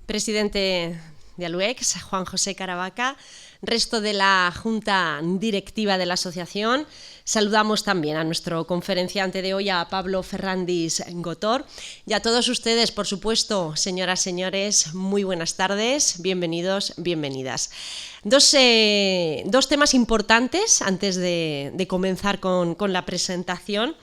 presidente de Aluex, Juan José Caravaca, resto de la Junta Directiva de la Asociación. Saludamos también a nuestro conferenciante de hoy, a Pablo Ferrandis Gotor, y a todos ustedes, por supuesto, señoras, señores, muy buenas tardes, bienvenidos, bienvenidas. Dos temas importantes antes de comenzar con la presentación.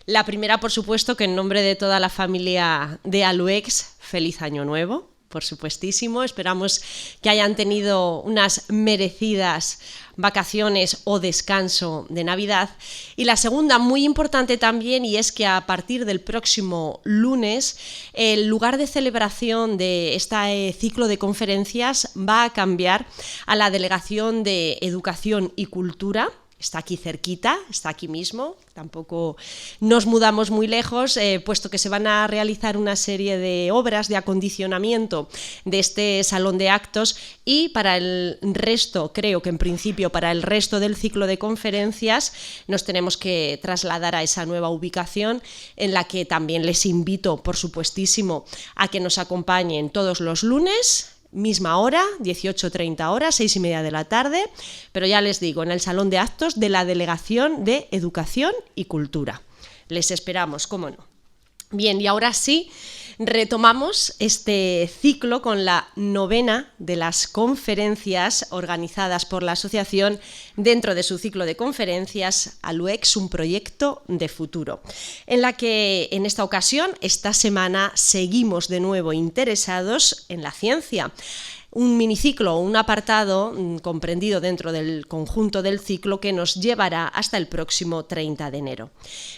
La primera, por supuesto, que en nombre de toda la familia de Aluex, feliz año nuevo. Por supuestísimo, esperamos que hayan tenido unas merecidas vacaciones o descanso de Navidad. Y la segunda, muy importante también, y es que a partir del próximo lunes, el lugar de celebración de este ciclo de conferencias va a cambiar a la Delegación de Educación y Cultura. Está aquí cerquita, está aquí mismo, tampoco nos mudamos muy lejos, puesto que se van a realizar una serie de obras de acondicionamiento de este salón de actos, y para el resto, creo que en principio para el resto del ciclo de conferencias nos tenemos que trasladar a esa nueva ubicación, en la que también les invito, por supuestísimo, a que nos acompañen todos los lunes. Misma hora, 18:30 horas, 6:30 de la tarde, pero ya les digo, en el Salón de Actos de la Delegación de Educación y Cultura. Les esperamos, cómo no. Bien, y ahora sí, retomamos este ciclo con la novena de las conferencias organizadas por la asociación dentro de su ciclo de conferencias Aluex, un proyecto de futuro, en la que en esta ocasión, esta semana, seguimos de nuevo interesados en la ciencia. Un miniciclo, un apartado comprendido dentro del conjunto del ciclo que nos llevará hasta el próximo 30 de enero.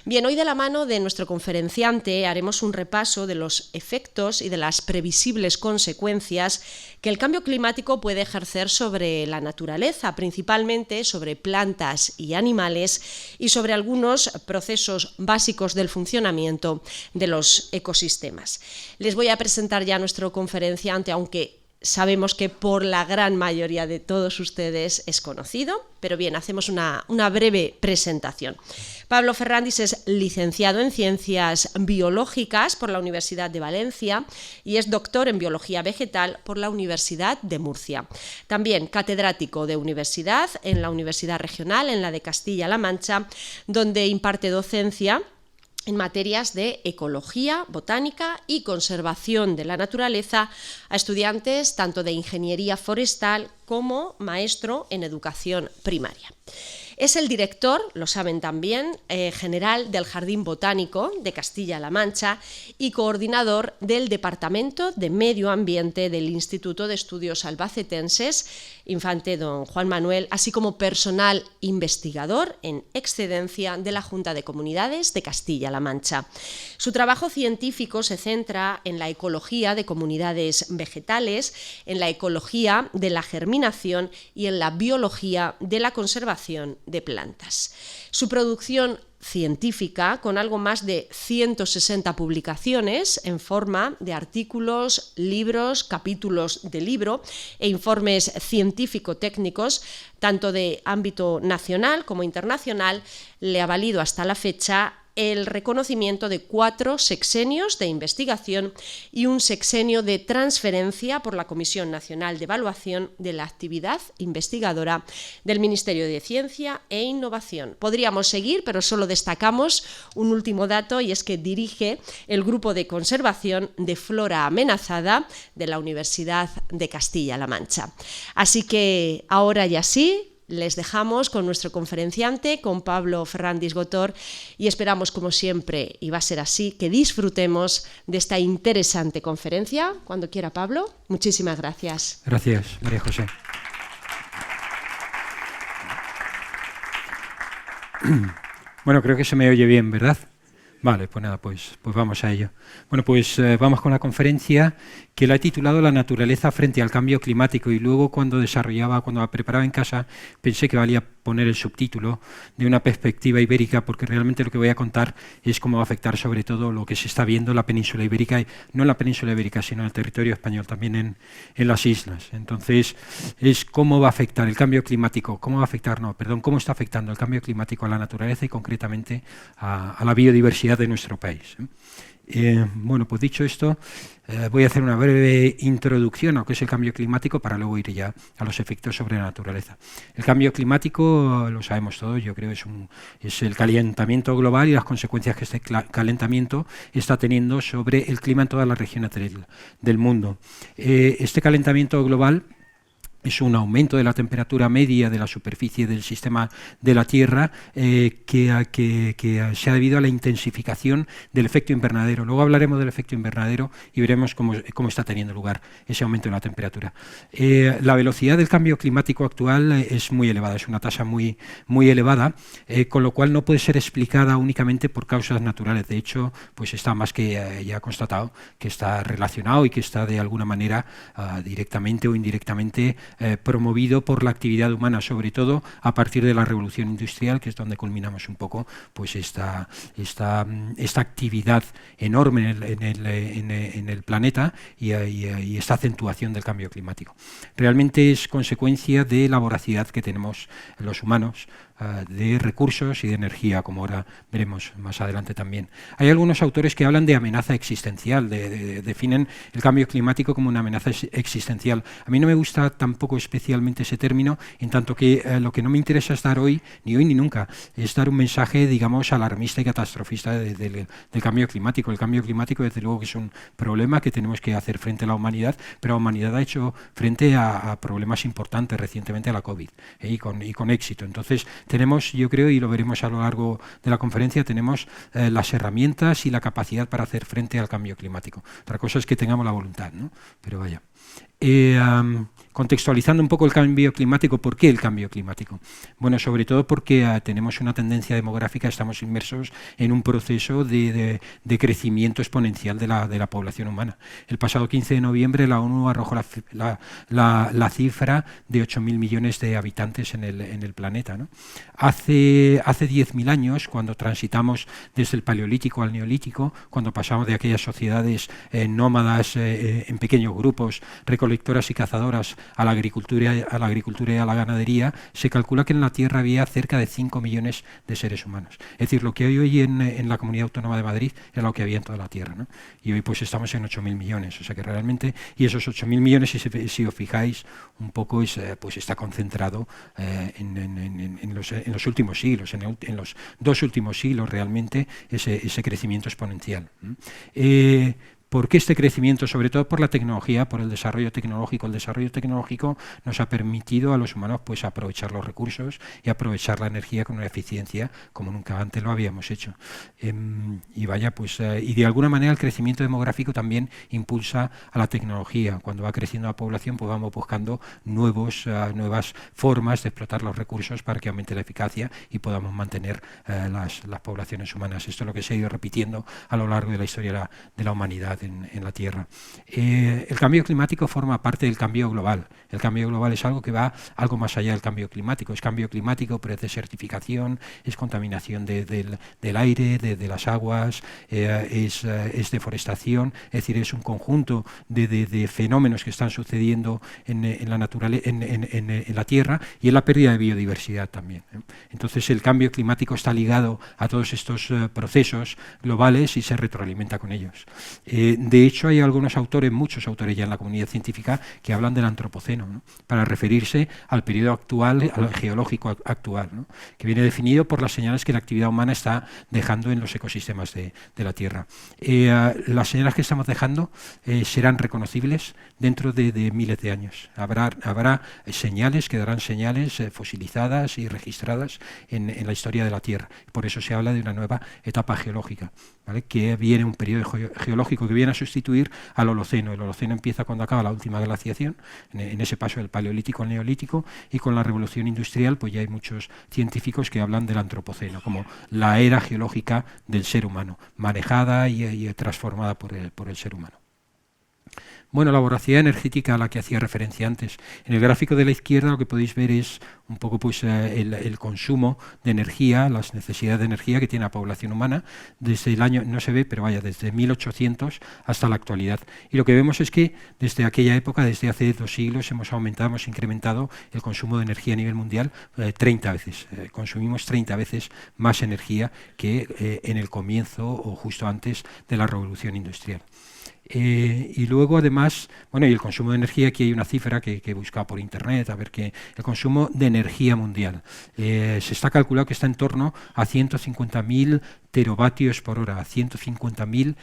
Bien, hoy de la mano de nuestro conferenciante haremos un repaso de los efectos y de las previsibles consecuencias que el cambio climático puede ejercer sobre la naturaleza, principalmente sobre plantas y animales, y sobre algunos procesos básicos del funcionamiento de los ecosistemas. Les voy a presentar ya a nuestro conferenciante, aunque sabemos que por la gran mayoría de todos ustedes es conocido, pero bien, hacemos una breve presentación. Pablo Ferrandis es licenciado en Ciencias Biológicas por la Universidad de Valencia y es doctor en Biología Vegetal por la Universidad de Murcia. También catedrático de universidad en la Universidad Regional, en la de Castilla-La Mancha, donde imparte docencia en materias de ecología, botánica y conservación de la naturaleza a estudiantes tanto de ingeniería forestal como maestro en educación primaria. Es el director, lo saben también, general del Jardín Botánico de Castilla-La Mancha y coordinador del Departamento de Medio Ambiente del Instituto de Estudios Albacetenses Infante Don Juan Manuel, así como personal investigador en excedencia de la Junta de Comunidades de Castilla-La Mancha. Su trabajo científico se centra en la ecología de comunidades vegetales, en la ecología de la germinación y en la biología de la conservación de plantas. Su producción científica, con algo más de 160 publicaciones en forma de artículos, libros, capítulos de libro e informes científico-técnicos, tanto de ámbito nacional como internacional, le ha valido hasta la fecha el reconocimiento de 4 sexenios de investigación y un sexenio de transferencia por la Comisión Nacional de Evaluación de la Actividad Investigadora del Ministerio de Ciencia e Innovación. Podríamos seguir, pero solo destacamos un último dato, y es que dirige el Grupo de Conservación de Flora Amenazada de la Universidad de Castilla-La Mancha. Así que ahora ya sí, les dejamos con nuestro conferenciante, con Pablo Ferrandis Gotor, y esperamos, como siempre, y va a ser así, que disfrutemos de esta interesante conferencia. Cuando quiera, Pablo. Muchísimas gracias. Gracias, María José. Bueno, creo que se me oye bien, ¿verdad? Vale, pues nada, pues vamos a ello. Bueno, pues vamos con la conferencia que la he titulado La naturaleza frente al cambio climático, y luego cuando la preparaba en casa, pensé que valía poner el subtítulo de una perspectiva ibérica, porque realmente lo que voy a contar es cómo va a afectar sobre todo lo que se está viendo en la península ibérica, y no en la península ibérica, sino en el territorio español, también en las islas. Entonces, es cómo va a afectar el cambio climático, cómo está afectando el cambio climático a la naturaleza y concretamente a la biodiversidad de nuestro país. Bueno, pues dicho esto, voy a hacer una breve introducción a lo que es el cambio climático para luego ir ya a los efectos sobre la naturaleza. El cambio climático, lo sabemos todos, yo creo, es el calentamiento global y las consecuencias que este calentamiento está teniendo sobre el clima en todas las regiones del mundo. Este calentamiento global es un aumento de la temperatura media de la superficie del sistema de la Tierra que se ha debido a la intensificación del efecto invernadero. Luego hablaremos del efecto invernadero y veremos cómo está teniendo lugar ese aumento de la temperatura. La velocidad del cambio climático actual es muy elevada, es una tasa muy elevada, con lo cual no puede ser explicada únicamente por causas naturales. De hecho, pues está más que ya constatado que está relacionado y que está de alguna manera directamente o indirectamente promovido por la actividad humana, sobre todo a partir de la revolución industrial, que es donde culminamos un poco pues esta actividad enorme en el planeta y esta acentuación del cambio climático. Realmente es consecuencia de la voracidad que tenemos los humanos de recursos y de energía, como ahora veremos más adelante también. Hay algunos autores que hablan de amenaza existencial, definen el cambio climático como una amenaza existencial. A mí no me gusta tampoco especialmente ese término, en tanto que lo que no me interesa es dar hoy ni nunca, es dar un mensaje, digamos, alarmista y catastrofista del cambio climático. El cambio climático, desde luego, que es un problema que tenemos que hacer frente a la humanidad, pero la humanidad ha hecho frente a problemas importantes recientemente, a la COVID, y con éxito. Entonces, tenemos, yo creo, y lo veremos a lo largo de la conferencia, tenemos las herramientas y la capacidad para hacer frente al cambio climático. Otra cosa es que tengamos la voluntad, ¿no? Pero vaya. Contextualizando un poco el cambio climático, ¿por qué el cambio climático? Bueno, sobre todo porque tenemos una tendencia demográfica, estamos inmersos en un proceso de crecimiento exponencial de la población humana. El pasado 15 de noviembre la ONU arrojó la cifra de 8.000 millones de habitantes en el planeta, ¿no? Hace 10.000 años, cuando transitamos desde el Paleolítico al Neolítico, cuando pasamos de aquellas sociedades nómadas en pequeños grupos, recolectoras y cazadoras, a la agricultura y a la ganadería, se calcula que en la Tierra había cerca de 5 millones de seres humanos. Es decir, lo que hay hoy en la Comunidad Autónoma de Madrid era lo que había en toda la Tierra, ¿no? Y hoy pues estamos en 8.000 millones, o sea que realmente, y esos 8.000 millones, si os fijáis, un poco pues está concentrado en los últimos siglos, en los 2 últimos siglos realmente, ese crecimiento exponencial. ¿Por qué este crecimiento? Sobre todo por la tecnología, por el desarrollo tecnológico. El desarrollo tecnológico nos ha permitido a los humanos pues aprovechar los recursos y aprovechar la energía con una eficiencia como nunca antes lo habíamos hecho. Y vaya, pues y de alguna manera el crecimiento demográfico también impulsa a la tecnología. Cuando va creciendo la población, pues vamos buscando nuevas formas de explotar los recursos para que aumente la eficacia y podamos mantener las poblaciones humanas. Esto es lo que se ha ido repitiendo a lo largo de la historia de la humanidad en la Tierra. El cambio climático forma parte del cambio global. El cambio global es algo que va algo más allá del cambio climático. Es cambio climático, pero es desertificación, es contaminación del aire, de las aguas, es deforestación, es decir, es un conjunto de fenómenos que están sucediendo en la Tierra, y en la pérdida de biodiversidad también. Entonces el cambio climático está ligado a todos estos procesos globales y se retroalimenta con ellos. De hecho, hay algunos autores, muchos autores ya en la comunidad científica, que hablan del antropoceno, ¿no? Para referirse al periodo actual, al geológico actual, ¿no? Que viene definido por las señales que la actividad humana está dejando en los ecosistemas de la Tierra. Las señales que estamos dejando serán reconocibles dentro de miles de años. Habrá señales, quedarán señales fosilizadas y registradas en la historia de la Tierra. Por eso se habla de una nueva etapa geológica, ¿vale? Que viene un periodo geológico que viene a sustituir al Holoceno. El Holoceno empieza cuando acaba la última glaciación, en ese paso del Paleolítico al Neolítico, y con la revolución industrial pues ya hay muchos científicos que hablan del Antropoceno como la era geológica del ser humano, manejada y transformada por el ser humano. Bueno, la voracidad energética a la que hacía referencia antes. En el gráfico de la izquierda lo que podéis ver es un poco pues, el consumo de energía, las necesidades de energía que tiene la población humana desde el año, no se ve, pero vaya, desde 1800 hasta la actualidad. Y lo que vemos es que desde aquella época, desde hace 2 siglos, hemos aumentado, hemos incrementado el consumo de energía a nivel mundial 30 veces. Consumimos 30 veces más energía que en el comienzo o justo antes de la revolución industrial. Y luego, además, bueno, y el consumo de energía, aquí hay una cifra que he buscado por internet, a ver que el consumo de energía mundial se está calculando que está en torno a 150.000 teravatios por hora, 150.000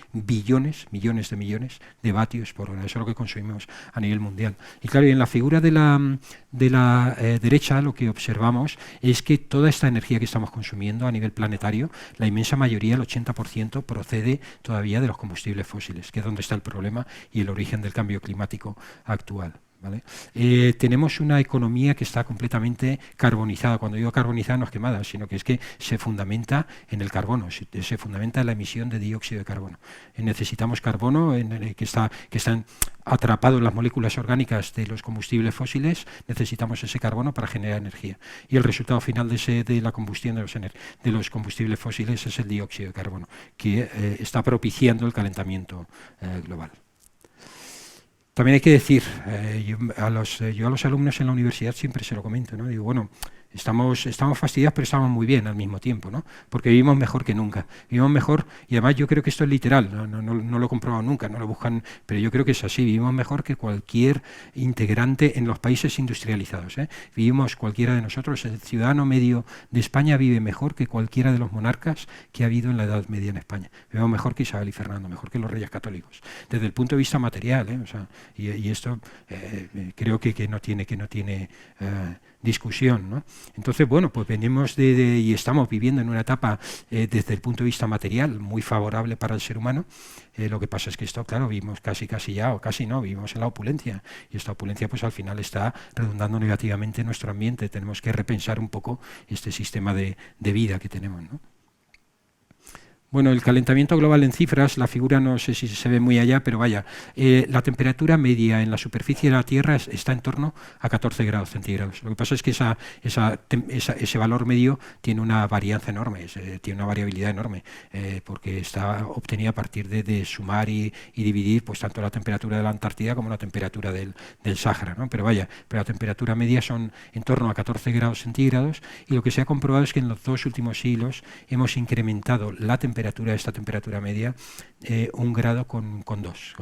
millones de vatios por hora. Eso es lo que consumimos a nivel mundial. Y claro, y en la figura de la derecha lo que observamos es que toda esta energía que estamos consumiendo a nivel planetario, la inmensa mayoría, el 80%, procede todavía de los combustibles fósiles, que es donde está el problema y el origen del cambio climático actual. ¿Vale? Tenemos una economía que está completamente carbonizada. Cuando digo carbonizada no es quemada, sino que es que se fundamenta en el carbono, se fundamenta en la emisión de dióxido de carbono. Necesitamos carbono que está atrapado en las moléculas orgánicas de los combustibles fósiles, necesitamos ese carbono para generar energía. Y el resultado final de la combustión de los combustibles fósiles es el dióxido de carbono, que está propiciando el calentamiento global. También hay que decir, yo a los alumnos en la universidad siempre se lo comento, ¿no? Digo, bueno, estamos fastidiados, pero estamos muy bien al mismo tiempo, ¿no? Porque vivimos mejor que nunca. Vivimos mejor, y además yo creo que esto es literal, no lo he comprobado nunca, no lo buscan, pero yo creo que es así. Vivimos mejor que cualquier integrante en los países industrializados, ¿eh? Vivimos, cualquiera de nosotros, el ciudadano medio de España vive mejor que cualquiera de los monarcas que ha habido en la Edad Media en España. Vivimos mejor que Isabel y Fernando, mejor que los reyes católicos, desde el punto de vista material, ¿eh? O sea, y esto creo que no tiene discusión, ¿no? Entonces, bueno, pues venimos y estamos viviendo en una etapa desde el punto de vista material muy favorable para el ser humano. Lo que pasa es que esto, claro, vivimos casi ya, o casi no, vivimos en la opulencia, y esta opulencia pues al final está redundando negativamente en nuestro ambiente. Tenemos que repensar un poco este sistema de vida que tenemos, ¿no? Bueno, el calentamiento global en cifras, la figura no sé si se ve muy allá, pero vaya, la temperatura media en la superficie de la Tierra está en torno a 14 grados centígrados. Lo que pasa es que ese valor medio tiene una varianza enorme, tiene una variabilidad enorme, porque está obtenida a partir de sumar y dividir pues tanto la temperatura de la Antártida como la temperatura del Sáhara, ¿no? Pero vaya, la temperatura media son en torno a 14 grados centígrados, y lo que se ha comprobado es que en los 2 últimos siglos hemos incrementado esta temperatura media 1 grado con 2,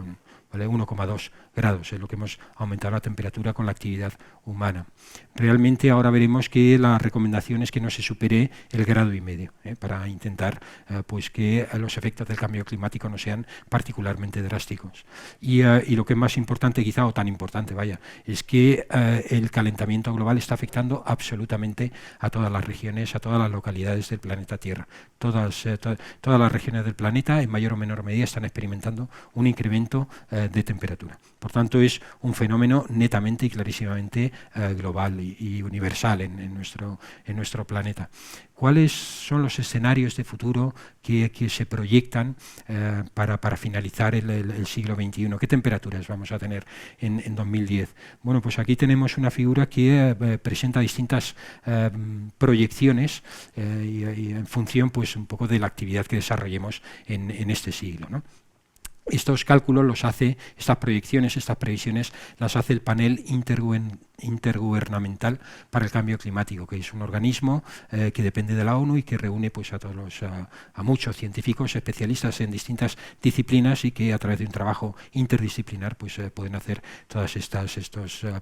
¿vale? 1,2 grados es lo que hemos aumentado la temperatura con la actividad humana. Realmente ahora veremos que la recomendación es que no se supere el 1,5 grados, para intentar pues que los efectos del cambio climático no sean particularmente drásticos. Y lo que es más importante quizá, o tan importante, vaya, es que el calentamiento global está afectando absolutamente a todas las regiones, a todas las localidades del planeta Tierra. Todas las regiones del planeta, en mayor o menor medida, están experimentando un incremento de temperatura. Por tanto, es un fenómeno netamente y clarísimamente global y universal en nuestro planeta. ¿Cuáles son los escenarios de futuro que se proyectan para finalizar el siglo XXI? ¿Qué temperaturas vamos a tener en 2010? Bueno, pues aquí tenemos una figura que presenta distintas proyecciones y en función pues un poco de la actividad que desarrollemos en este siglo, ¿no? Estos cálculos los hace, estas proyecciones, estas previsiones, las hace el panel intergubernamental para el cambio climático, que es un organismo que depende de la ONU y que reúne pues a muchos científicos especialistas en distintas disciplinas, y que a través de un trabajo interdisciplinar pues pueden hacer todas estas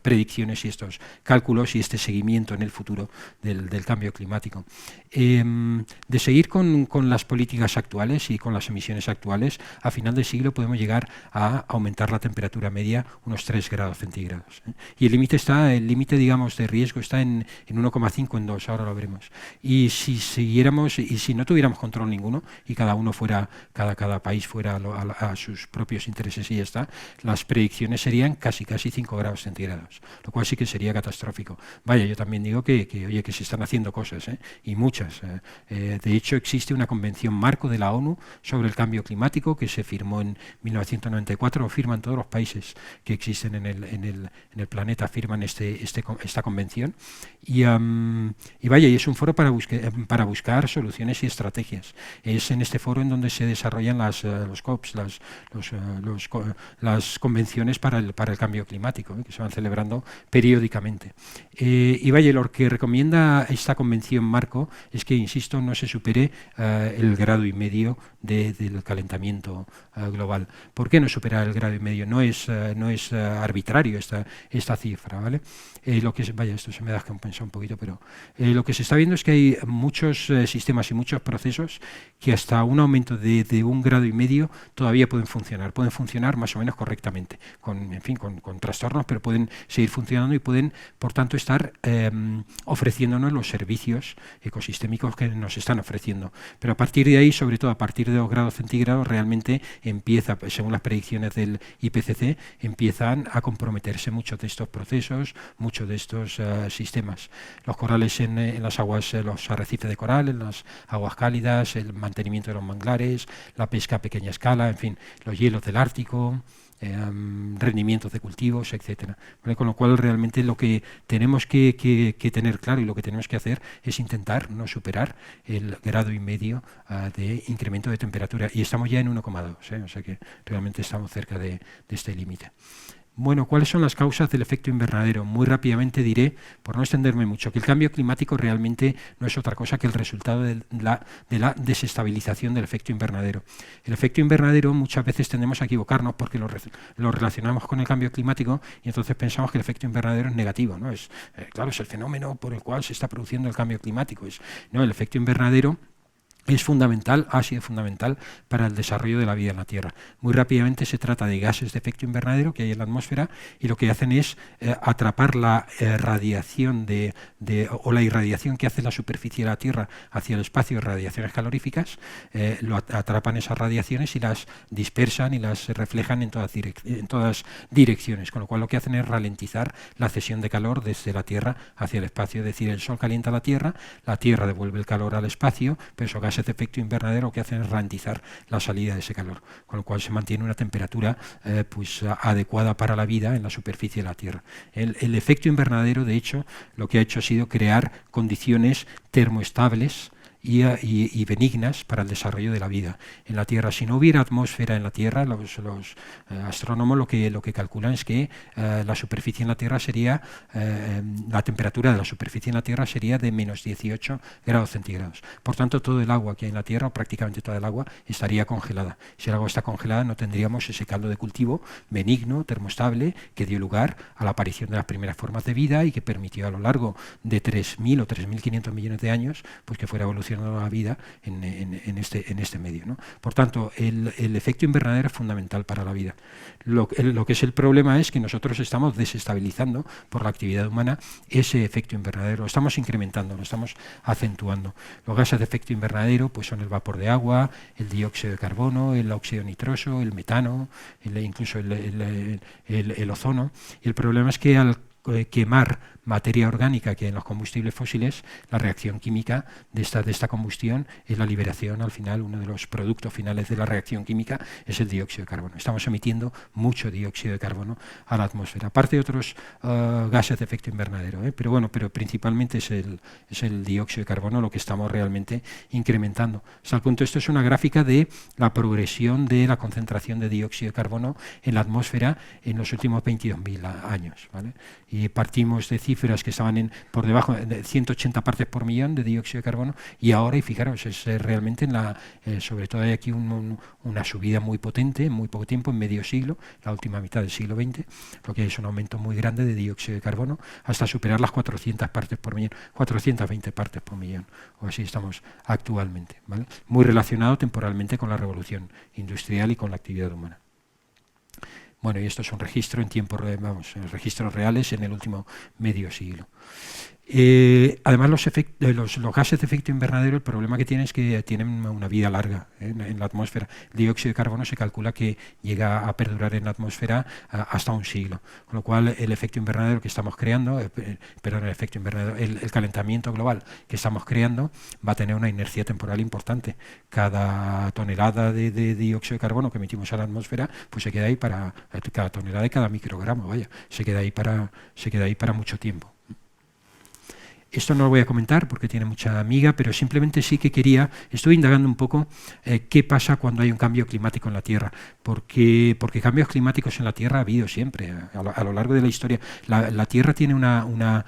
predicciones y estos cálculos y este seguimiento en el futuro del cambio climático. De seguir con las políticas actuales y con las emisiones actuales, a final del siglo podemos llegar a aumentar la temperatura media unos 3 grados centígrados. Y el límite está está, el límite, digamos, de riesgo está en 1,5, en 2, ahora lo veremos. Y si siguiéramos, y si no tuviéramos control ninguno, y cada uno fuera, cada país fuera a sus propios intereses y ya está, las predicciones serían casi 5 grados centígrados, lo cual sí que sería catastrófico. Vaya, yo también digo que se están haciendo cosas, y muchas. De hecho, existe una convención marco de la ONU sobre el cambio climático que se firmó en 1994, lo firman todos los países que existen en el planeta, firman esta convención, y vaya, y es un foro para buscar soluciones y estrategias. Es en este foro en donde se desarrollan los COPs, las convenciones para el cambio climático, que se van celebrando periódicamente. Y vaya, lo que recomienda esta convención marco es que, insisto, no se supere el 1,5 grados del calentamiento global. ¿Por qué no superar el 1,5 grados? No es arbitrario esta cifra, ¿vale? Vaya, esto se me da que pensar un poquito, pero lo que se está viendo es que hay muchos sistemas y muchos procesos que hasta un aumento de 1,5 grados todavía pueden funcionar más o menos correctamente, con trastornos, pero pueden seguir funcionando y pueden, por tanto, estar ofreciéndonos los servicios ecosistémicos que nos están ofreciendo. Pero a partir de ahí, sobre todo a partir de 2 grados centígrados, realmente empieza, según las predicciones del IPCC, empiezan a comprometerse muchos de estos procesos, muchos de estos sistemas. Los corales en las aguas, los arrecifes de coral, en las aguas cálidas, el mantenimiento de los manglares, la pesca a pequeña escala, en fin, los hielos del Ártico, rendimientos de cultivos, etcétera. ¿Vale? Con lo cual, realmente lo que tenemos que tener claro y lo que tenemos que hacer es intentar no superar el 1,5 grados de incremento de temperatura. Y estamos ya en 1,2, o sea que realmente estamos cerca de este límite. Bueno, ¿cuáles son las causas del efecto invernadero? Muy rápidamente diré, por no extenderme mucho, que el cambio climático realmente no es otra cosa que el resultado de la desestabilización del efecto invernadero. El efecto invernadero muchas veces tendemos a equivocarnos porque lo relacionamos con el cambio climático y entonces pensamos que el efecto invernadero es negativo, ¿no? Claro, es el fenómeno por el cual se está produciendo el cambio climático. No, el efecto invernadero es fundamental, ha sido fundamental para el desarrollo de la vida en la Tierra. Muy rápidamente se trata de gases de efecto invernadero que hay en la atmósfera y lo que hacen es atrapar la radiación o la irradiación que hace la superficie de la Tierra hacia el espacio de radiaciones caloríficas, atrapan esas radiaciones y las dispersan y las reflejan en todas direcciones, con lo cual lo que hacen es ralentizar la cesión de calor desde la Tierra hacia el espacio, es decir, el Sol calienta la Tierra devuelve el calor al espacio, pero esos gases de efecto invernadero lo que hacen es ralentizar la salida de ese calor, con lo cual se mantiene una temperatura adecuada para la vida en la superficie de la Tierra. El efecto invernadero, de hecho, lo que ha hecho ha sido crear condiciones termoestables y benignas para el desarrollo de la vida en la Tierra. Si no hubiera atmósfera en la Tierra, los astrónomos lo que calculan es que la superficie en la Tierra sería, la temperatura de la superficie en la Tierra sería de menos 18 grados centígrados. Por tanto, todo el agua que hay en la Tierra, o prácticamente toda el agua, estaría congelada. Si el agua está congelada, no tendríamos ese caldo de cultivo benigno, termoestable, que dio lugar a la aparición de las primeras formas de vida y que permitió a lo largo de 3.000 o 3.500 millones de años pues que fuera evolucionando la vida en este medio, ¿no? Por tanto, el efecto invernadero es fundamental para la vida. Lo que es el problema es que nosotros estamos desestabilizando por la actividad humana ese efecto invernadero, lo estamos incrementando, lo estamos acentuando. Los gases de efecto invernadero pues son el vapor de agua, el dióxido de carbono, el óxido nitroso, el metano, incluso el ozono. Y el problema es que al quemar materia orgánica que en los combustibles fósiles, la reacción química de esta combustión es la liberación, al final, uno de los productos finales de la reacción química es el dióxido de carbono. Estamos emitiendo mucho dióxido de carbono a la atmósfera, aparte de otros gases de efecto invernadero, pero principalmente es el dióxido de carbono lo que estamos realmente incrementando. Hasta el punto, esto es una gráfica de la progresión de la concentración de dióxido de carbono en la atmósfera en los últimos 22.000 años, ¿vale? Y partimos de cifras que estaban por debajo de 180 partes por millón de dióxido de carbono y ahora, y fijaros, es realmente sobre todo hay aquí una subida muy potente en muy poco tiempo, en medio siglo, la última mitad del siglo XX, lo que es un aumento muy grande de dióxido de carbono hasta superar las 400 partes por millón, 420 partes por millón, o así estamos actualmente, ¿vale? Muy relacionado temporalmente con la revolución industrial y con la actividad humana. Bueno, y esto es un registro en tiempos, registros reales en el último medio siglo. Además, los gases de efecto invernadero, el problema que tienen es que tienen una vida larga en la atmósfera. El dióxido de carbono se calcula que llega a perdurar en la atmósfera hasta un siglo, con lo cual el efecto invernadero que estamos creando, el calentamiento global que estamos creando va a tener una inercia temporal importante. Cada tonelada de dióxido de carbono que emitimos a la atmósfera, pues se queda ahí para cada tonelada de cada microgramo, se queda ahí para mucho tiempo. Esto no lo voy a comentar porque tiene mucha amiga, pero simplemente sí que estoy indagando un poco qué pasa cuando hay un cambio climático en la Tierra, porque cambios climáticos en la Tierra ha habido siempre, a lo largo de la historia. La Tierra tiene una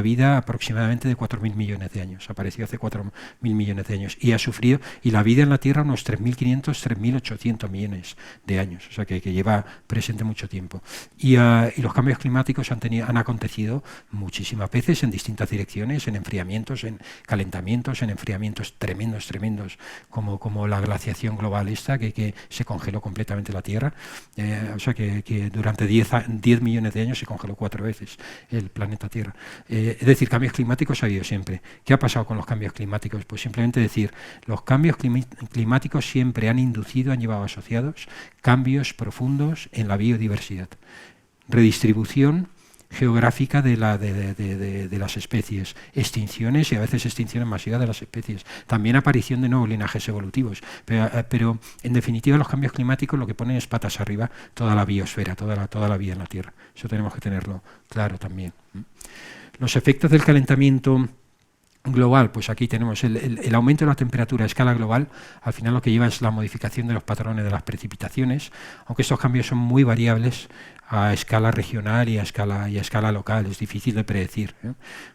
vida aproximadamente de 4.000 millones de años, apareció hace 4.000 millones de años, y ha sufrido, y la vida en la Tierra unos 3.500, 3.800 millones de años, o sea que lleva presente mucho tiempo. Y los cambios climáticos han acontecido muchísimas veces en distintas direcciones, en enfriamientos, en calentamientos, en enfriamientos tremendos, como la glaciación global esta, que se congeló completamente la Tierra, o sea que durante 10 millones de años se congeló 4 veces el planeta Tierra. Es decir, cambios climáticos ha habido siempre. ¿Qué ha pasado con los cambios climáticos? Pues simplemente decir, los cambios climáticos siempre han llevado asociados cambios profundos en la biodiversidad. Redistribución geográfica de las especies, extinciones y a veces extinciones masivas de las especies, también aparición de nuevos linajes evolutivos, pero en definitiva los cambios climáticos lo que ponen es patas arriba toda la biosfera, toda la vida en la Tierra. Eso tenemos que tenerlo claro también. Los efectos del calentamiento global, pues aquí tenemos el aumento de la temperatura a escala global, al final lo que lleva es la modificación de los patrones de las precipitaciones, aunque estos cambios son muy variables a escala regional y a escala local, es difícil de predecir,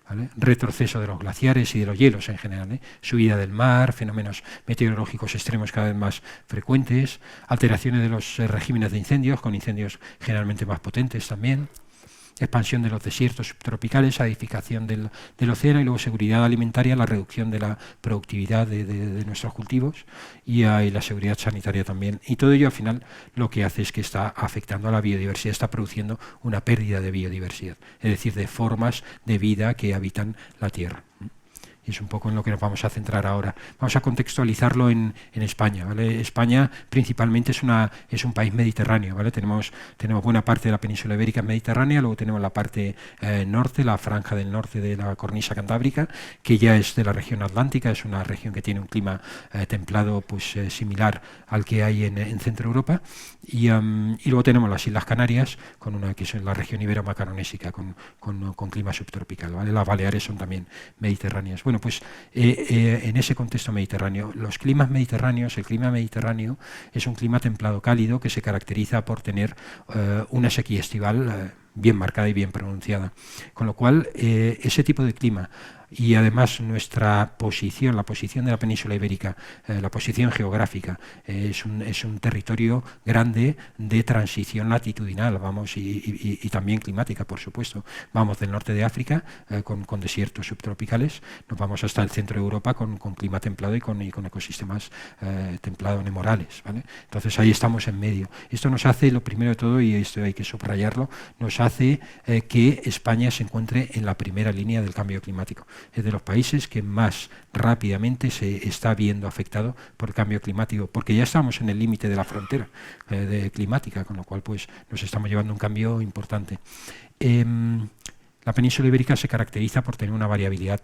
¿vale? Retroceso de los glaciares y de los hielos en general, subida del mar, fenómenos meteorológicos extremos cada vez más frecuentes, alteraciones de los regímenes de incendios, con incendios generalmente más potentes también, expansión de los desiertos subtropicales, acidificación del océano y luego seguridad alimentaria, la reducción de la productividad de nuestros cultivos y la seguridad sanitaria también. Y todo ello al final lo que hace es que está afectando a la biodiversidad, está produciendo una pérdida de biodiversidad, es decir, de formas de vida que habitan la Tierra. Y es un poco en lo que nos vamos a centrar ahora. Vamos a contextualizarlo en España, ¿vale? España principalmente es un país mediterráneo, ¿vale? Tenemos buena parte de la península ibérica mediterránea, luego tenemos la parte norte, la franja del norte de la cornisa cantábrica, que ya es de la región atlántica, es una región que tiene un clima templado pues similar al que hay en Centro Europa, y luego tenemos las Islas Canarias, que es la región ibero-macaronésica, con clima subtropical, ¿vale? Las Baleares son también mediterráneas. Bueno, pues en ese contexto mediterráneo, el clima mediterráneo es un clima templado cálido que se caracteriza por tener una sequía estival bien marcada y bien pronunciada. Con lo cual, ese tipo de clima y además nuestra posición, la posición de la península ibérica, la posición geográfica, es un territorio grande de transición latitudinal, y también climática, por supuesto. Vamos del norte de África con desiertos subtropicales, nos vamos hasta el centro de Europa con clima templado y con ecosistemas templados nemorales, ¿vale? Entonces ahí estamos en medio. Esto nos hace, lo primero de todo, y esto hay que subrayarlo, nos hace que España se encuentre en la primera línea del cambio climático. Es de los países que más rápidamente se está viendo afectado por el cambio climático, porque ya estamos en el límite de la frontera climática, con lo cual pues nos estamos llevando un cambio importante. La península ibérica se caracteriza por tener una variabilidad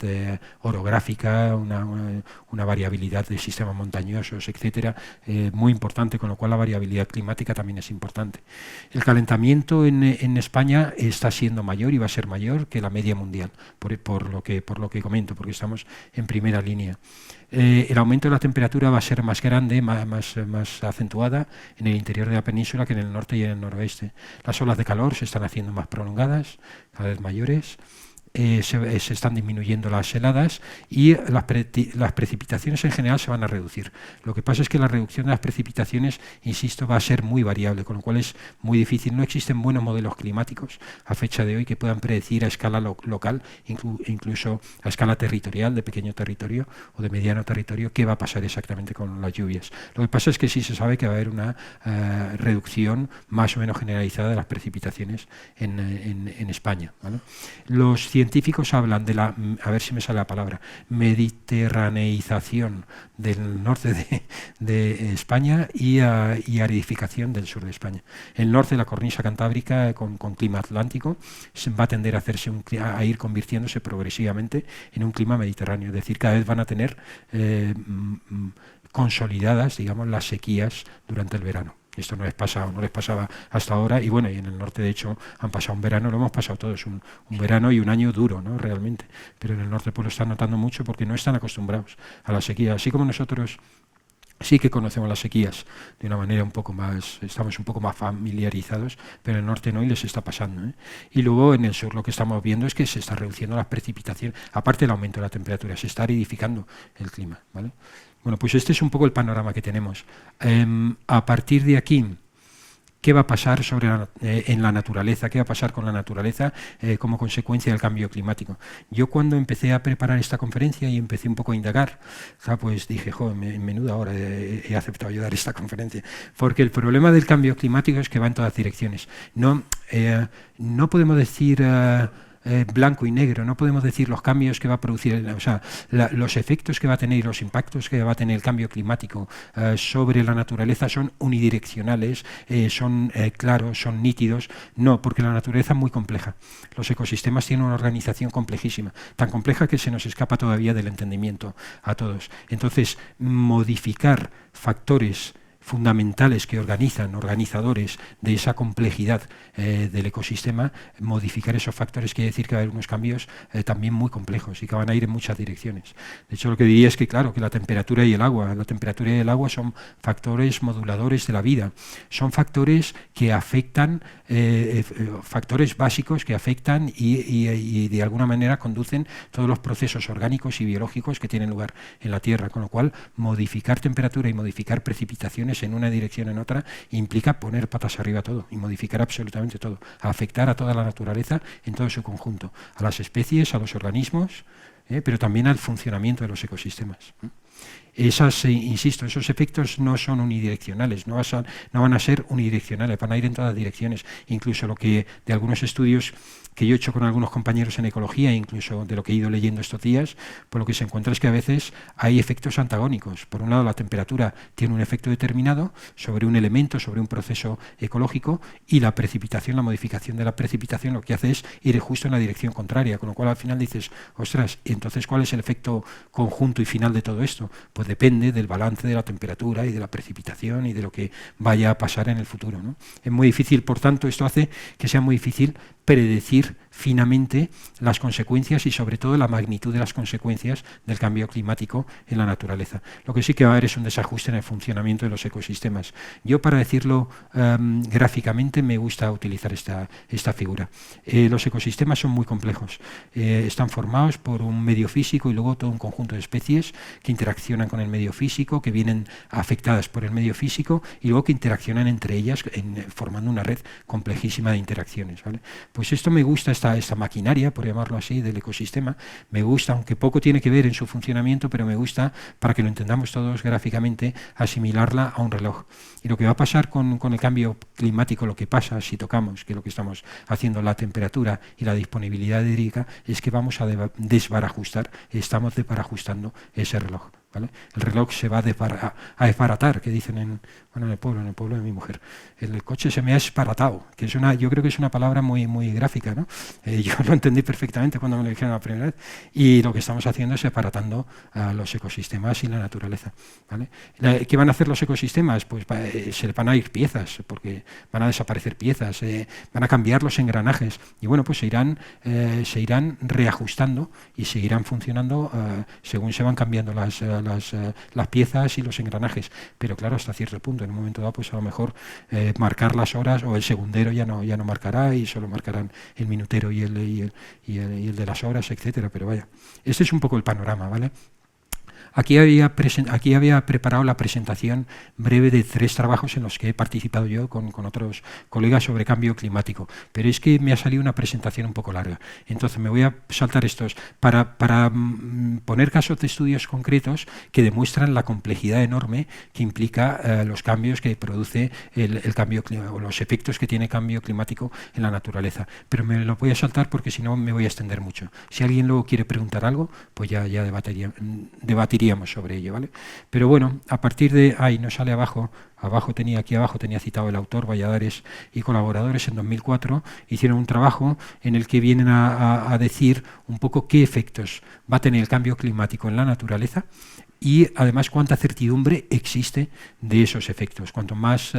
orográfica, una variabilidad de sistemas montañosos, etcétera, muy importante, con lo cual la variabilidad climática también es importante. El calentamiento en España está siendo mayor y va a ser mayor que la media mundial, por lo que comento, porque estamos en primera línea. El aumento de la temperatura va a ser más grande, más acentuada en el interior de la península que en el norte y en el noroeste. Las olas de calor se están haciendo más prolongadas, cada vez mayores, se están disminuyendo las heladas y las precipitaciones en general se van a reducir. Lo que pasa es que la reducción de las precipitaciones, insisto, va a ser muy variable, con lo cual es muy difícil. No existen buenos modelos climáticos a fecha de hoy que puedan predecir a escala local, incluso a escala territorial, de pequeño territorio o de mediano territorio, qué va a pasar exactamente con las lluvias. Lo que pasa es que sí se sabe que va a haber una reducción más o menos generalizada de las precipitaciones en España, ¿vale? Los científicos hablan de la, a ver si me sale la palabra, mediterraneización del norte de España y aridificación del sur de España. El norte de la cornisa cantábrica con clima atlántico va a tender a ir convirtiéndose progresivamente en un clima mediterráneo, es decir, cada vez van a tener consolidadas, digamos, las sequías durante el verano. Esto no les pasaba hasta ahora, y bueno, y en el norte de hecho han pasado un verano, lo hemos pasado todos, un verano y un año duro, ¿no? Realmente, pero en el norte pues lo están notando mucho porque no están acostumbrados a la sequía, así como nosotros sí que conocemos las sequías de una manera un poco más, estamos un poco más familiarizados, pero en el norte no y les está pasando, ¿eh? Y luego en el sur lo que estamos viendo es que se está reduciendo las precipitaciones, aparte del aumento de la temperatura, se está aridificando el clima, ¿vale? Bueno, pues este es un poco el panorama que tenemos. A partir de aquí, ¿qué va a pasar en la naturaleza? ¿Qué va a pasar con la naturaleza como consecuencia del cambio climático? Yo cuando empecé a preparar esta conferencia y empecé un poco a indagar, pues dije, joder, menuda hora he aceptado yo dar esta conferencia, porque el problema del cambio climático es que va en todas direcciones. No podemos decir blanco y negro, no podemos decir los cambios que va a producir, o sea, los efectos que va a tener y los impactos que va a tener el cambio climático sobre la naturaleza son unidireccionales, son claros, son nítidos. No, porque la naturaleza es muy compleja. Los ecosistemas tienen una organización complejísima, tan compleja que se nos escapa todavía del entendimiento a todos. Entonces, modificar factores fundamentales que organizadores de esa complejidad del ecosistema, modificar esos factores quiere decir que va a haber unos cambios también muy complejos y que van a ir en muchas direcciones. De hecho, lo que diría es que, claro, que la temperatura y el agua son factores moduladores de la vida, son factores que afectan, factores básicos que afectan y de alguna manera conducen todos los procesos orgánicos y biológicos que tienen lugar en la Tierra, con lo cual modificar temperatura y modificar precipitaciones en una dirección o en otra implica poner patas arriba todo y modificar absolutamente todo, afectar a toda la naturaleza en todo su conjunto, a las especies, a los organismos, pero también al funcionamiento de los ecosistemas. Insisto, esos efectos no son unidireccionales, no van a ser unidireccionales, van a ir en todas direcciones. Incluso lo que de algunos estudios que yo he hecho con algunos compañeros en ecología, incluso de lo que he ido leyendo estos días, por lo que se encuentra es que a veces hay efectos antagónicos. Por un lado, la temperatura tiene un efecto determinado sobre un elemento, sobre un proceso ecológico, y la precipitación, la modificación de la precipitación, lo que hace es ir justo en la dirección contraria, con lo cual al final dices, ostras, ¿y entonces cuál es el efecto conjunto y final de todo esto? Pues depende del balance de la temperatura y de la precipitación y de lo que vaya a pasar en el futuro, ¿no? Es muy difícil, por tanto, esto hace que sea muy difícil predecir finamente las consecuencias y sobre todo la magnitud de las consecuencias del cambio climático en la naturaleza. Lo que sí que va a haber es un desajuste en el funcionamiento de los ecosistemas. Yo, para decirlo gráficamente, me gusta utilizar esta figura. Los ecosistemas son muy complejos. Están formados por un medio físico y luego todo un conjunto de especies que interaccionan con el medio físico, que vienen afectadas por el medio físico y luego que interaccionan entre ellas formando una red complejísima de interacciones, ¿vale? Pues esto me gusta, esta maquinaria, por llamarlo así, del ecosistema, me gusta, aunque poco tiene que ver en su funcionamiento, pero me gusta, para que lo entendamos todos gráficamente, asimilarla a un reloj. Y lo que va a pasar con el cambio climático, lo que pasa si tocamos, que es lo que estamos haciendo, la temperatura y la disponibilidad hídrica, es que vamos a desbarajustar, estamos desbarajustando ese reloj, ¿vale? El reloj se va a desbaratar, que dicen en el pueblo de mi mujer. El coche se me ha desbaratado, que yo creo que es una palabra muy, muy gráfica, ¿no? Yo lo entendí perfectamente cuando me lo dijeron la primera vez, y lo que estamos haciendo es desbaratando a los ecosistemas y la naturaleza, ¿vale? ¿Qué van a hacer los ecosistemas? Pues se le van a ir piezas, porque van a desaparecer piezas, van a cambiar los engranajes, y bueno, pues se irán reajustando y seguirán funcionando según se van cambiando las las piezas y los engranajes, pero claro, hasta cierto punto. En un momento dado, pues a lo mejor marcar las horas, o el segundero ya no marcará y solo marcarán el minutero y el de las horas, etcétera. Pero vaya, este es un poco el panorama, ¿vale? Aquí había preparado la presentación breve de 3 trabajos en los que he participado yo con otros colegas sobre cambio climático, pero es que me ha salido una presentación un poco larga. Entonces me voy a saltar estos para poner casos de estudios concretos que demuestran la complejidad enorme que implica los cambios que produce el cambio climático, o los efectos que tiene el cambio climático en la naturaleza. Pero me lo voy a saltar porque si no me voy a extender mucho. Si alguien luego quiere preguntar algo, pues ya debatiríamos sobre ello, ¿vale? Pero bueno, a partir de ahí no sale abajo tenía citado el autor, Valladares y colaboradores, en 2004 hicieron un trabajo en el que vienen a decir un poco qué efectos va a tener el cambio climático en la naturaleza y además cuánta certidumbre existe de esos efectos. Cuanto más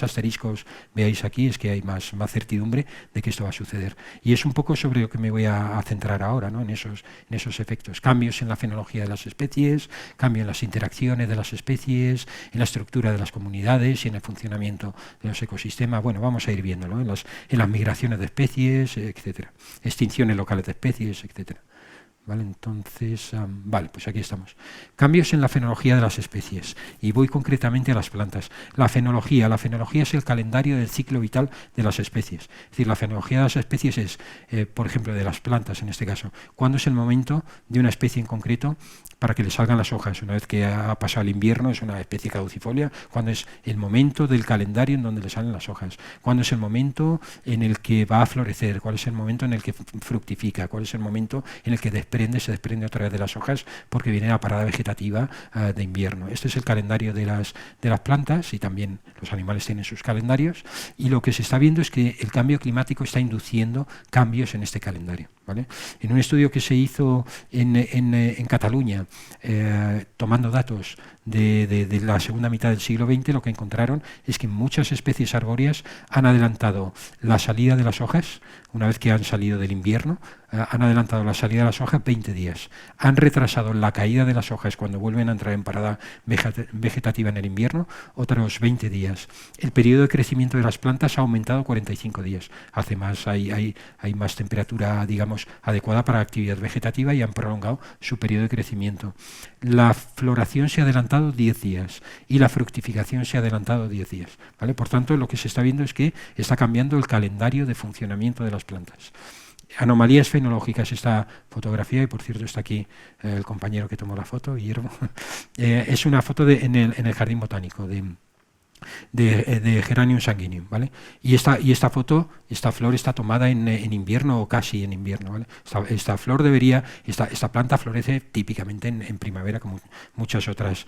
asteriscos veáis aquí, es que hay más certidumbre de que esto va a suceder. Y es un poco sobre lo que me voy a centrar ahora, ¿no? en esos efectos. Cambios en la fenología de las especies, cambio en las interacciones de las especies, en la estructura de las comunidades y en el funcionamiento de los ecosistemas. Bueno, vamos a ir viéndolo, en las migraciones de especies, etcétera. Extinciones locales de especies, etcétera. ¿Vale? Entonces, vale, pues aquí estamos. Cambios en la fenología de las especies. Y voy concretamente a las plantas. La fenología es el calendario del ciclo vital de las especies. Es decir, la fenología de las especies es, por ejemplo, de las plantas en este caso. ¿Cuándo es el momento de una especie en concreto para que le salgan las hojas? Una vez que ha pasado el invierno, es una especie caducifolia. ¿Cuándo es el momento del calendario en donde le salen las hojas? ¿Cuándo es el momento en el que va a florecer? ¿Cuál es el momento en el que fructifica? ¿Cuál es el momento en el que se desprende otra vez de las hojas porque viene la parada vegetativa de invierno? Este es el calendario de las plantas, y también los animales tienen sus calendarios, y lo que se está viendo es que el cambio climático está induciendo cambios en este calendario, ¿vale? En un estudio que se hizo en Cataluña, tomando datos de la segunda mitad del siglo XX, lo que encontraron es que muchas especies arbóreas han adelantado la salida de las hojas una vez que han salido del invierno, han adelantado la salida de las hojas 20 días. Han retrasado la caída de las hojas cuando vuelven a entrar en parada vegetativa en el invierno, otros 20 días. El periodo de crecimiento de las plantas ha aumentado 45 días. Hay más temperatura, digamos, adecuada para la actividad vegetativa y han prolongado su periodo de crecimiento. La floración se ha adelantado 10 días y la fructificación se ha adelantado 10 días. ¿Vale? Por tanto, lo que se está viendo es que está cambiando el calendario de funcionamiento de las plantas. Anomalías fenológicas, esta fotografía, y por cierto está aquí el compañero que tomó la foto, Guillermo, es una foto en el Jardín Botánico de Geranium sanguineum, ¿vale? Y esta flor está tomada en invierno o casi en invierno, ¿vale? Esta planta florece típicamente en primavera, como muchas otras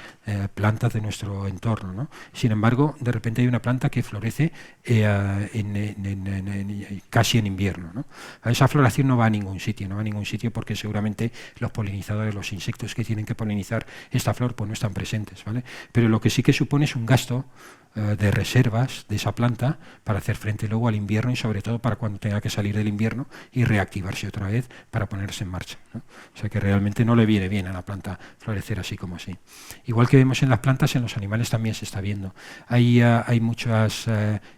plantas de nuestro entorno, ¿no? Sin embargo, de repente hay una planta que florece casi en invierno, ¿no? Esa floración no va a ningún sitio, porque seguramente los polinizadores, los insectos que tienen que polinizar esta flor, pues no están presentes, ¿vale? Pero lo que sí que supone es un gasto de reservas de esa planta para hacer frente luego al invierno, y sobre todo para cuando tenga que salir del invierno y reactivarse otra vez para ponerse en marcha, ¿no? O sea que realmente no le viene bien a la planta florecer así como así. Igual que vemos en las plantas, en los animales también se está viendo. Hay muchas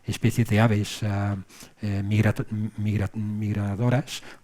especies de aves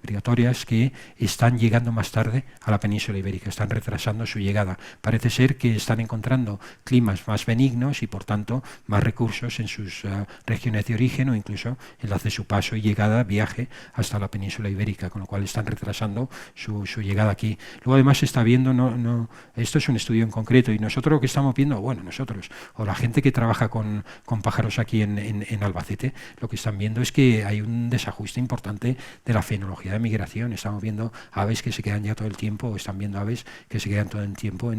migratorias que están llegando más tarde a la península ibérica, están retrasando su llegada. Parece ser que están encontrando climas más benignos y por tanto más recursos en sus regiones de origen, o incluso en las de su paso y llegada, viaje hasta la península ibérica, con lo cual están retrasando su llegada aquí. Luego además se está viendo, esto es un estudio en concreto, y nosotros lo que estamos viendo, o la gente que trabaja con pájaros aquí en Albacete, lo que están viendo es que hay un desajuste importante de la fenología de migración. Estamos viendo aves que se quedan ya todo el tiempo, o están viendo aves que se quedan todo el tiempo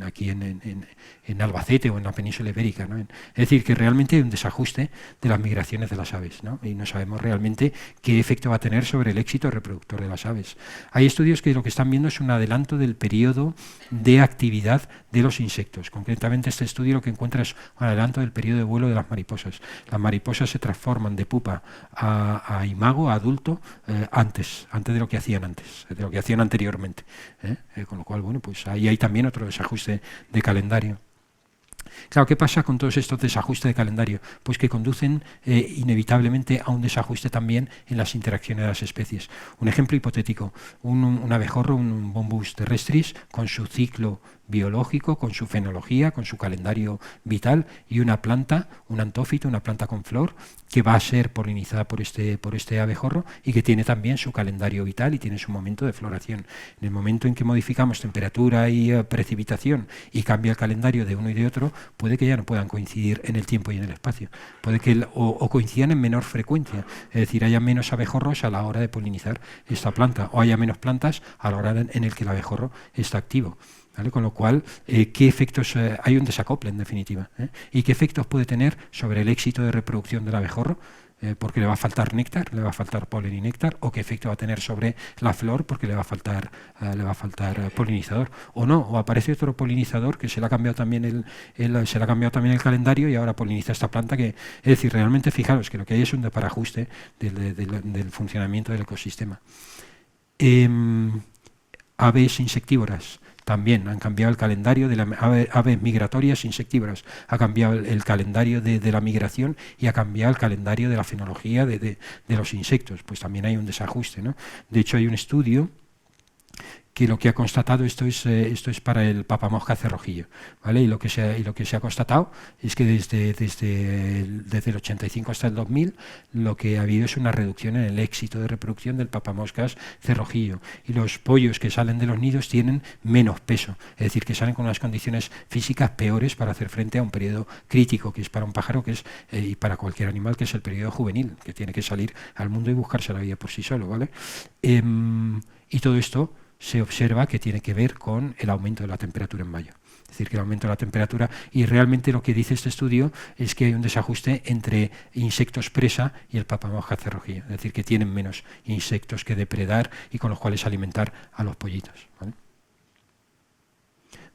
aquí en Albacete o en la península ibérica, ¿no? Es decir, que realmente hay un desajuste de las migraciones de las aves, ¿no? Y no sabemos realmente qué efecto va a tener sobre el éxito reproductor de las aves. Hay estudios que lo que están viendo es un adelanto del periodo de actividad de los insectos. Concretamente, este estudio lo que encuentra es un adelanto del periodo de vuelo de las mariposas. Las mariposas se transforman de pupa a imago, a adulto, antes de lo que hacían anteriormente. Con lo cual, bueno, pues ahí hay también otro desajuste de calendario. Claro, ¿qué pasa con todos estos desajustes de calendario? Pues que conducen inevitablemente a un desajuste también en las interacciones de las especies. Un ejemplo hipotético, un abejorro, un Bombus terrestris, con su ciclo biológico, con su fenología, con su calendario vital, y una planta, un antófito, una planta con flor, que va a ser polinizada por este abejorro y que tiene también su calendario vital y tiene su momento de floración. En el momento en que modificamos temperatura y precipitación y cambia el calendario de uno y de otro, puede que ya no puedan coincidir en el tiempo y en el espacio. Puede que o coincidan en menor frecuencia, es decir, haya menos abejorros a la hora de polinizar esta planta, o haya menos plantas a la hora en el que el abejorro está activo. ¿Vale? Con lo cual, ¿qué efectos hay un desacople en definitiva? ¿Y qué efectos puede tener sobre el éxito de reproducción del abejorro? Porque le va a faltar néctar, le va a faltar polen y néctar, o qué efecto va a tener sobre la flor porque le va a faltar polinizador, o no, o aparece otro polinizador que se le ha cambiado también el calendario y ahora poliniza esta planta, que es decir, realmente fijaros que lo que hay es un desbarajuste del funcionamiento del ecosistema. Aves insectívoras también han cambiado el calendario de las aves migratorias insectívoras, ha cambiado el calendario de la migración y ha cambiado el calendario de la fenología de los insectos. Pues también hay un desajuste, ¿no? De hecho, hay un estudio que lo que ha constatado, esto es para el papamosca cerrojillo, ¿vale? Y lo que se ha constatado es que desde el 85 hasta el 2000 lo que ha habido es una reducción en el éxito de reproducción del papamoscas cerrojillo, y los pollos que salen de los nidos tienen menos peso, es decir, que salen con unas condiciones físicas peores para hacer frente a un periodo crítico, que es para un pájaro, que es y para cualquier animal, que es el periodo juvenil, que tiene que salir al mundo y buscarse la vida por sí solo, ¿vale? Y todo esto se observa que tiene que ver con el aumento de la temperatura en mayo. Es decir, que el aumento de la temperatura, y realmente lo que dice este estudio es que hay un desajuste entre insectos presa y el papamosca cerrojillo. Es decir, que tienen menos insectos que depredar y con los cuales alimentar a los pollitos, ¿vale?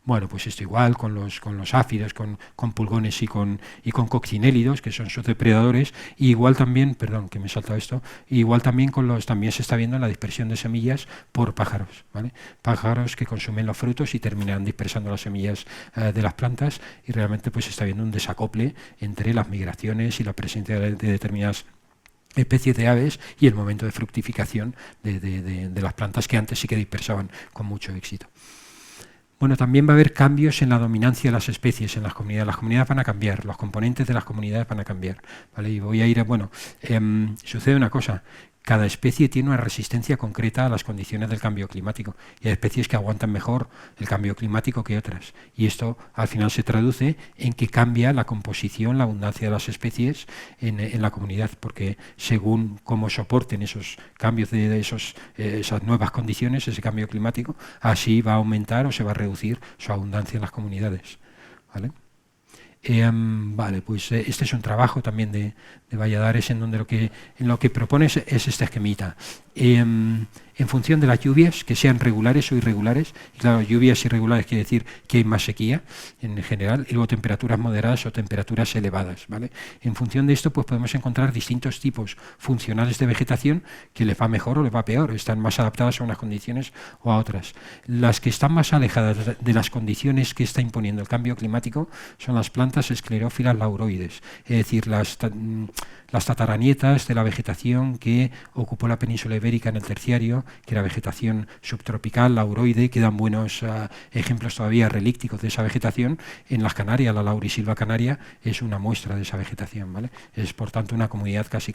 Bueno, pues esto igual con los áfidos, con pulgones y con coccinélidos, que son sus depredadores, y igual también, perdón, que me he saltado esto, igual también también se está viendo la dispersión de semillas por pájaros, ¿vale? Pájaros que consumen los frutos y terminan dispersando las semillas de las plantas, y realmente pues se está viendo un desacople entre las migraciones y la presencia de determinadas especies de aves y el momento de fructificación de las plantas, que antes sí que dispersaban con mucho éxito. Bueno, también va a haber cambios en la dominancia de las especies en las comunidades. Las comunidades van a cambiar, los componentes de las comunidades van a cambiar, ¿vale? Y voy a ir, sucede una cosa. Cada especie tiene una resistencia concreta a las condiciones del cambio climático, y hay especies que aguantan mejor el cambio climático que otras, y esto al final se traduce en que cambia la composición, la abundancia de las especies en la comunidad, porque según cómo soporten esos cambios esas nuevas condiciones, ese cambio climático, así va a aumentar o se va a reducir su abundancia en las comunidades, ¿vale? Vale, pues este es un trabajo también de Valladares, en donde lo que propone es este esquemita. En función de las lluvias, que sean regulares o irregulares, y claro, lluvias irregulares quiere decir que hay más sequía en general, y luego temperaturas moderadas o temperaturas elevadas, ¿vale? En función de esto, pues podemos encontrar distintos tipos funcionales de vegetación que les va mejor o les va peor, están más adaptadas a unas condiciones o a otras. Las que están más alejadas de las condiciones que está imponiendo el cambio climático son las plantas esclerófilas lauroides, es decir, las tataranietas de la vegetación que ocupó la península ibérica en el terciario, que era vegetación subtropical, lauroide, quedan buenos ejemplos todavía relícticos de esa vegetación en las Canarias. La laurisilva canaria es una muestra de esa vegetación, ¿vale? Es por tanto una comunidad casi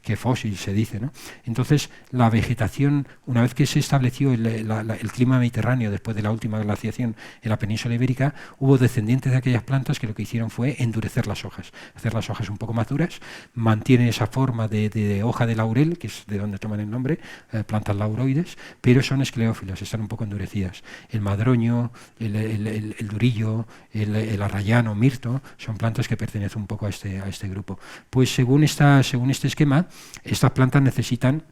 que fósil, se dice, ¿no? Entonces, la vegetación, una vez que se estableció el clima mediterráneo después de la última glaciación en la península ibérica, hubo descendientes de aquellas plantas que lo que hicieron fue endurecer las hojas, hacer las hojas un poco más duras, mantienen esa forma de hoja de laurel, que es de donde toman el nombre, plantas lauroides, pero son esclerófilas, están un poco endurecidas. El madroño, el durillo, el arrayano, mirto, son plantas que pertenecen un poco a este grupo. Pues según este esquema, estas plantas necesitan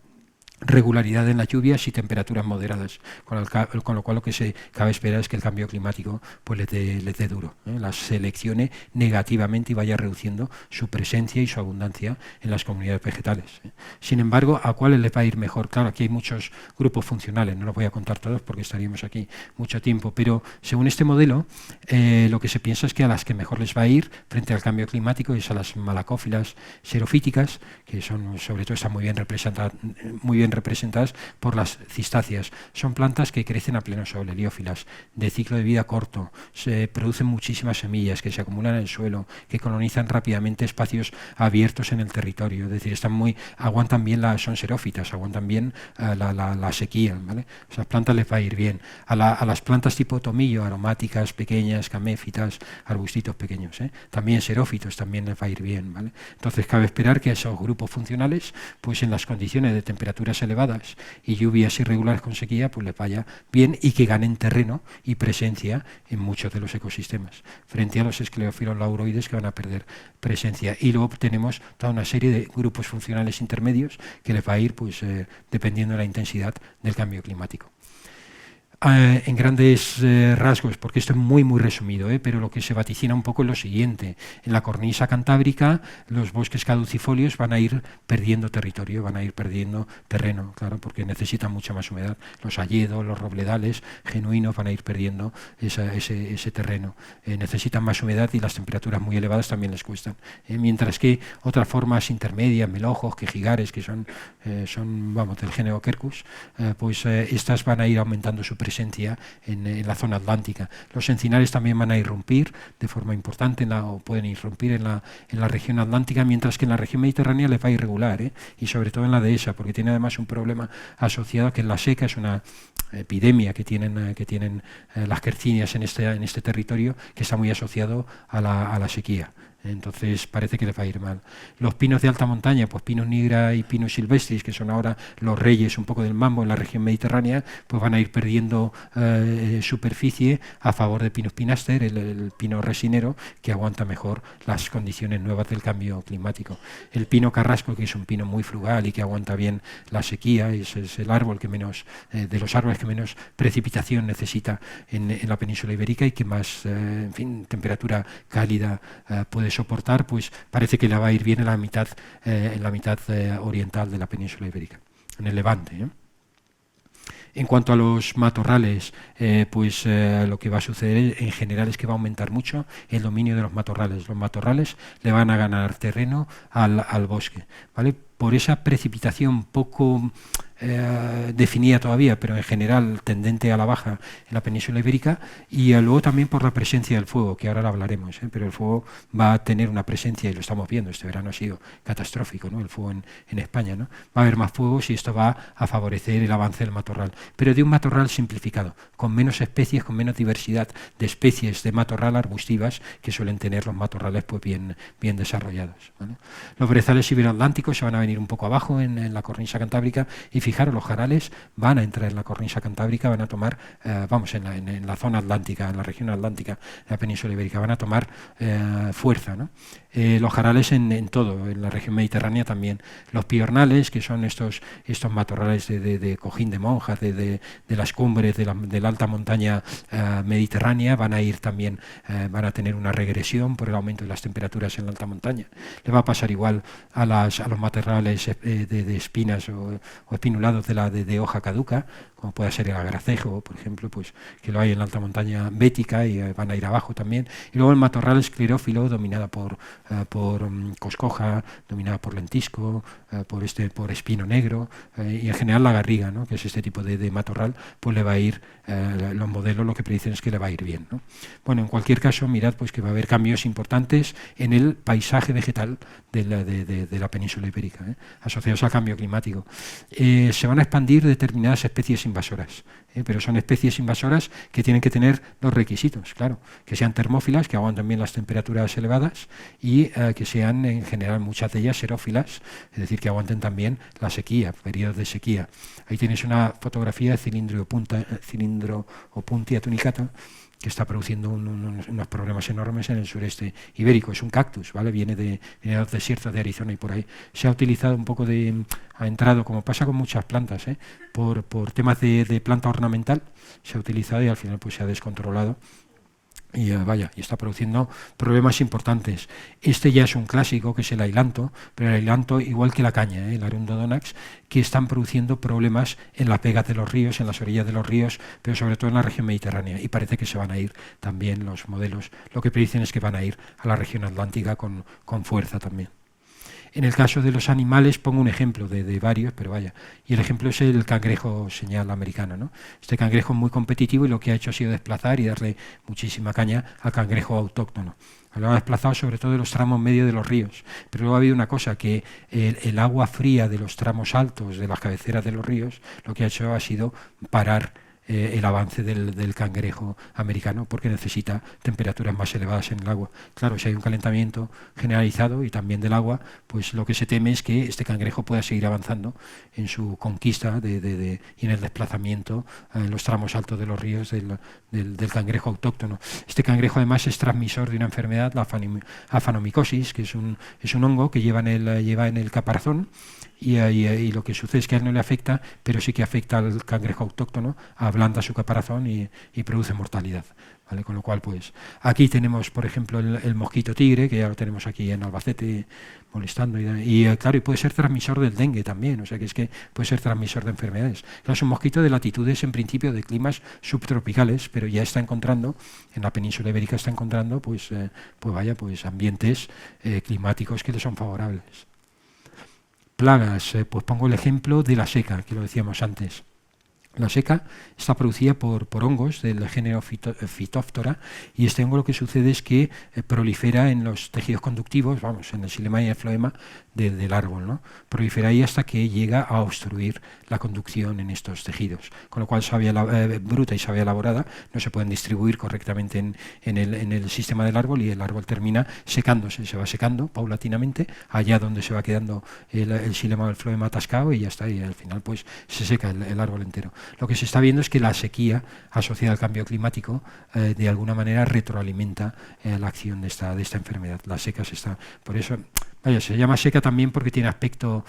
regularidad en las lluvias y temperaturas moderadas, con lo cual lo que se cabe esperar es que el cambio climático pues les dé duro, las seleccione negativamente y vaya reduciendo su presencia y su abundancia en las comunidades vegetales. Sin embargo, ¿a cuáles les va a ir mejor? Claro, aquí hay muchos grupos funcionales, no los voy a contar todos porque estaríamos aquí mucho tiempo, pero según este modelo, lo que se piensa es que a las que mejor les va a ir frente al cambio climático es a las malacófilas xerofíticas, que son, sobre todo, están muy bien representadas por las cistáceas. Son plantas que crecen a pleno sol, heliófilas, de ciclo de vida corto, se producen muchísimas semillas que se acumulan en el suelo, que colonizan rápidamente espacios abiertos en el territorio, es decir, aguantan bien, son xerófitas, aguantan bien la sequía, ¿vale? Esas plantas les va a ir bien. A las plantas tipo tomillo, aromáticas, pequeñas, caméfitas, arbustitos pequeños, también xerófitos, también les va a ir bien, ¿vale? Entonces cabe esperar que esos grupos funcionales, pues en las condiciones de temperaturas elevadas y lluvias irregulares con sequía, pues les vaya bien y que ganen terreno y presencia en muchos de los ecosistemas, frente a los esclerófilos lauroides que van a perder presencia. Y luego tenemos toda una serie de grupos funcionales intermedios que les va a ir pues dependiendo de la intensidad del cambio climático. En grandes rasgos, porque esto es muy resumido, pero lo que se vaticina un poco es lo siguiente. En la cornisa cantábrica los bosques caducifolios van a ir perdiendo territorio, van a ir perdiendo terreno, claro, porque necesitan mucha más humedad. Los hayedos, los robledales genuinos van a ir perdiendo ese terreno. Necesitan más humedad y las temperaturas muy elevadas también les cuestan. Mientras que otras formas intermedias, melojos, quejigares, que son del género Quercus, pues estas van a ir aumentando su presencia en la zona atlántica. Los encinares también van a irrumpir de forma importante o pueden irrumpir en la región atlántica, mientras que en la región mediterránea les va a ir regular, y sobre todo en la dehesa, porque tiene además un problema asociado que en la seca es una epidemia que tienen las quercinias en este territorio, que está muy asociado a la sequía. Entonces parece que les va a ir mal. Los pinos de alta montaña, pues Pinus nigra y Pinus silvestris, que son ahora los reyes un poco del mambo en la región mediterránea, pues van a ir perdiendo superficie a favor de Pinus pinaster, el pino resinero, que aguanta mejor las condiciones nuevas del cambio climático. El pino carrasco, que es un pino muy frugal y que aguanta bien la sequía, es el árbol que menos, de los árboles que menos precipitación necesita en la península ibérica y que más temperatura cálida puede soportar, pues parece que le va a ir bien en la mitad oriental de la península ibérica, en el Levante. En cuanto a los matorrales, lo que va a suceder en general es que va a aumentar mucho el dominio de los matorrales. Los matorrales le van a ganar terreno al bosque, ¿vale? Por esa precipitación poco definida todavía, pero en general tendente a la baja en la península ibérica, y luego también por la presencia del fuego, que ahora lo hablaremos, pero el fuego va a tener una presencia, y lo estamos viendo, este verano ha sido catastrófico, ¿no? El fuego en España, ¿no? Va a haber más fuegos y esto va a favorecer el avance del matorral, pero de un matorral simplificado, con menos especies, con menos diversidad de especies de matorral arbustivas que suelen tener los matorrales pues bien desarrollados, ¿vale? Los brezales iberoatlánticos se van a venir un poco abajo en la cornisa cantábrica, y fijaros, los jarales van a entrar en la cornisa cantábrica, van a tomar, en la zona atlántica, en la región atlántica de la península ibérica, van a tomar fuerza, ¿no? Los jarales en todo, en la región mediterránea también. Los piornales, que son estos matorrales de cojín de monjas, de las cumbres de la alta montaña mediterránea, van a ir también, van a tener una regresión por el aumento de las temperaturas en la alta montaña. Le va a pasar igual a los matorrales de espinas o espinulados de hoja caduca, como puede ser el agracejo, por ejemplo, pues que lo hay en la alta montaña bética y van a ir abajo también. Y luego el matorral esclerófilo, dominado por coscoja, dominada por lentisco, por espino negro, y en general la garriga, ¿no? Que es este tipo de matorral, pues le va a ir, los modelos lo que predicen es que le va a ir bien, ¿no? Bueno, en cualquier caso, mirad pues que va a haber cambios importantes en el paisaje vegetal de la península ibérica, asociados al cambio climático. Se van a expandir determinadas especies invasoras. pero son especies invasoras que tienen que tener dos requisitos, claro, que sean termófilas, que aguanten bien las temperaturas elevadas y que sean en general muchas de ellas xerófilas, es decir, que aguanten también la sequía, periodos de sequía. Ahí tenéis una fotografía de Cilindropuntia tunicata, que está produciendo unos problemas enormes en el sureste ibérico. Es un cactus, ¿vale? Viene de los desiertos de Arizona y por ahí. Se ha utilizado un poco ha entrado, como pasa con muchas plantas, por temas de planta ornamental, se ha utilizado y al final pues se ha descontrolado. Y y está produciendo problemas importantes. Este ya es un clásico, que es el ailanto, pero el ailanto, igual que la caña, el Arundodonax, que están produciendo problemas en las vegas de los ríos, en las orillas de los ríos, pero sobre todo en la región mediterránea. Y parece que se van a ir también los modelos. Lo que predicen es que van a ir a la región atlántica con fuerza también. En el caso de los animales pongo un ejemplo de varios, pero y el ejemplo es el cangrejo señal americano, ¿no? Este cangrejo es muy competitivo y lo que ha hecho ha sido desplazar y darle muchísima caña al cangrejo autóctono. Lo ha desplazado sobre todo de los tramos medios de los ríos, pero luego ha habido una cosa, que el agua fría de los tramos altos, de las cabeceras de los ríos, lo que ha hecho ha sido parar el avance del cangrejo americano, porque necesita temperaturas más elevadas en el agua. Claro, si hay un calentamiento generalizado y también del agua, pues lo que se teme es que este cangrejo pueda seguir avanzando en su conquista y en el desplazamiento en los tramos altos de los ríos del cangrejo autóctono. Este cangrejo además es transmisor de una enfermedad, la afanomicosis, que es un hongo que lleva en el caparazón. Y lo que sucede es que a él no le afecta, pero sí que afecta al cangrejo autóctono, ablanda su caparazón y produce mortalidad, ¿vale? Con lo cual, pues, aquí tenemos, por ejemplo, el mosquito tigre, que ya lo tenemos aquí en Albacete molestando, claro, y puede ser transmisor del dengue también, o sea que puede ser transmisor de enfermedades. Claro, es un mosquito de latitudes, en principio, de climas subtropicales, pero ya está encontrando, en la península ibérica está encontrando, pues ambientes climáticos que le son favorables. Plagas, pues pongo el ejemplo de la seca, que lo decíamos antes. La seca está producida por hongos del género Phytophthora, y este hongo lo que sucede es que prolifera en los tejidos conductivos, en el xilema y el floema del árbol, ¿no? Prolifera ahí hasta que llega a obstruir la conducción en estos tejidos, con lo cual savia bruta y savia elaborada no se pueden distribuir correctamente en el sistema del árbol, y el árbol termina secándose, se va secando paulatinamente allá donde se va quedando el xilema o el floema atascado, y ya está, y al final pues se seca el árbol entero. Lo que se está viendo es que la sequía asociada al cambio climático de alguna manera retroalimenta la acción de esta enfermedad. La seca por eso, se llama seca también porque tiene aspecto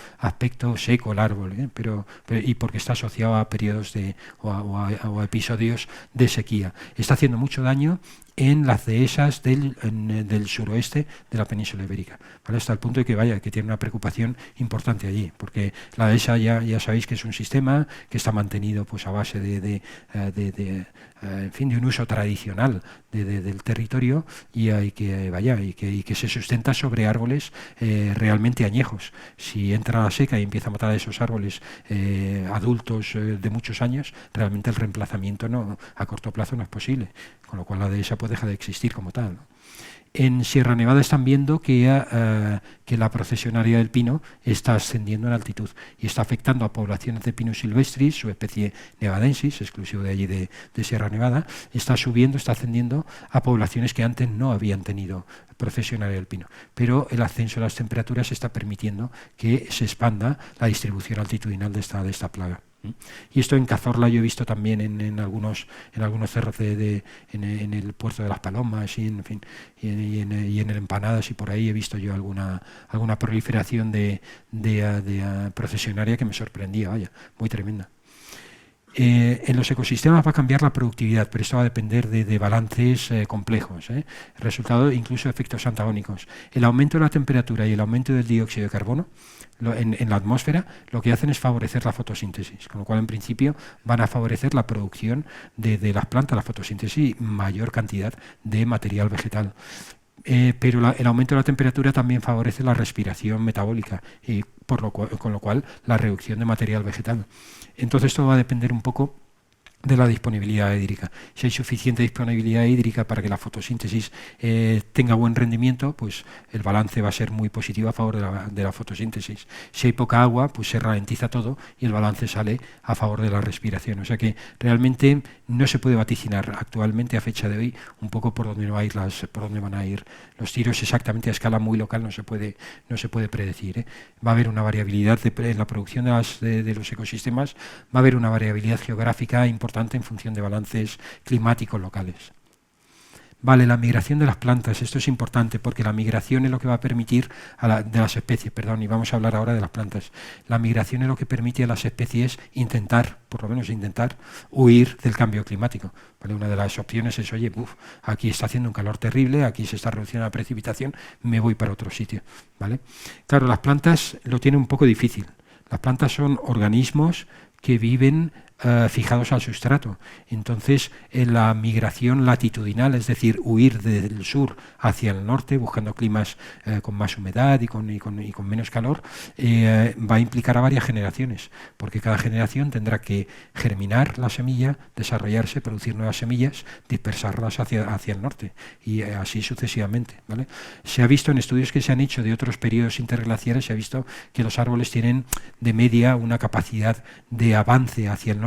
seco el árbol, y porque está asociado a periodos o a episodios de sequía. Está haciendo mucho daño en las dehesas del suroeste de la península ibérica, ¿vale? Hasta el punto de que tiene una preocupación importante allí, porque la dehesa ya sabéis que es un sistema que está mantenido pues a base de un uso tradicional del territorio, y que se sustenta sobre árboles realmente añejos. Si entra la seca y empieza a matar a esos árboles adultos de muchos años, realmente el reemplazamiento a corto plazo no es posible, con lo cual la dehesa pues deja de existir como tal, ¿no? En Sierra Nevada están viendo que la procesionaria del pino está ascendiendo en altitud y está afectando a poblaciones de Pinus silvestris, su especie nevadensis, exclusivo de allí de Sierra Nevada. Está ascendiendo a poblaciones que antes no habían tenido procesionaria del pino. Pero el ascenso de las temperaturas está permitiendo que se expanda la distribución altitudinal de esta plaga. Y esto en Cazorla yo he visto también en algunos cerros en el puerto de las Palomas y en el Empanadas, y por ahí he visto yo alguna proliferación de procesionaria que me sorprendía, muy tremenda. En los ecosistemas va a cambiar la productividad, pero esto va a depender de balances complejos, resultado incluso de efectos antagónicos. El aumento de la temperatura y el aumento del dióxido de carbono en la atmósfera lo que hacen es favorecer la fotosíntesis, con lo cual en principio van a favorecer la producción de las plantas, la fotosíntesis, y mayor cantidad de material vegetal. Pero el aumento de la temperatura también favorece la respiración metabólica, y con lo cual la reducción de material vegetal. Entonces todo va a depender un poco de la disponibilidad hídrica. Si hay suficiente disponibilidad hídrica para que la fotosíntesis tenga buen rendimiento, pues el balance va a ser muy positivo a favor de la fotosíntesis. Si hay poca agua, pues se ralentiza todo y el balance sale a favor de la respiración. O sea que realmente no se puede vaticinar actualmente, a fecha de hoy, un poco por dónde van a ir los tiros exactamente a escala muy local, no se puede predecir. Va a haber una variabilidad en la producción de los ecosistemas, va a haber una variabilidad geográfica importante en función de balances climáticos locales. Vale, la migración de las plantas, esto es importante porque la migración es lo que va a permitir de las especies, y vamos a hablar ahora de las plantas. La migración es lo que permite a las especies por lo menos intentar huir del cambio climático. ¿Vale? Una de las opciones es, oye, aquí está haciendo un calor terrible, aquí se está reduciendo la precipitación, me voy para otro sitio. ¿Vale? Claro, las plantas lo tienen un poco difícil. Las plantas son organismos que viven fijados al sustrato. Entonces, en la migración latitudinal, es decir, huir del sur hacia el norte, buscando climas con más humedad y con menos calor, va a implicar a varias generaciones, porque cada generación tendrá que germinar la semilla, desarrollarse, producir nuevas semillas, dispersarlas hacia el norte, y así sucesivamente. ¿Vale? Se ha visto en estudios que se han hecho de otros periodos interglaciares, se ha visto que los árboles tienen de media una capacidad de avance hacia el norte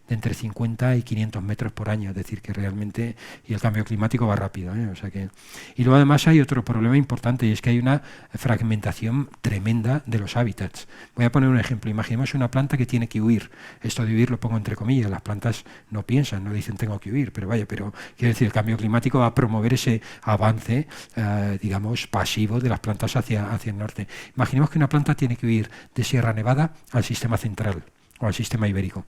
de entre 50 y 500 metros por año, es decir, que realmente, y el cambio climático va rápido. O sea que, y luego además hay otro problema importante, y es que hay una fragmentación tremenda de los hábitats. Voy a poner un ejemplo. Imaginemos una planta que tiene que huir. Esto de huir lo pongo entre comillas, las plantas no piensan, no dicen tengo que huir, pero quiero decir, el cambio climático va a promover ese avance, digamos, pasivo de las plantas hacia el norte. Imaginemos que una planta tiene que huir de Sierra Nevada al sistema central o al sistema ibérico,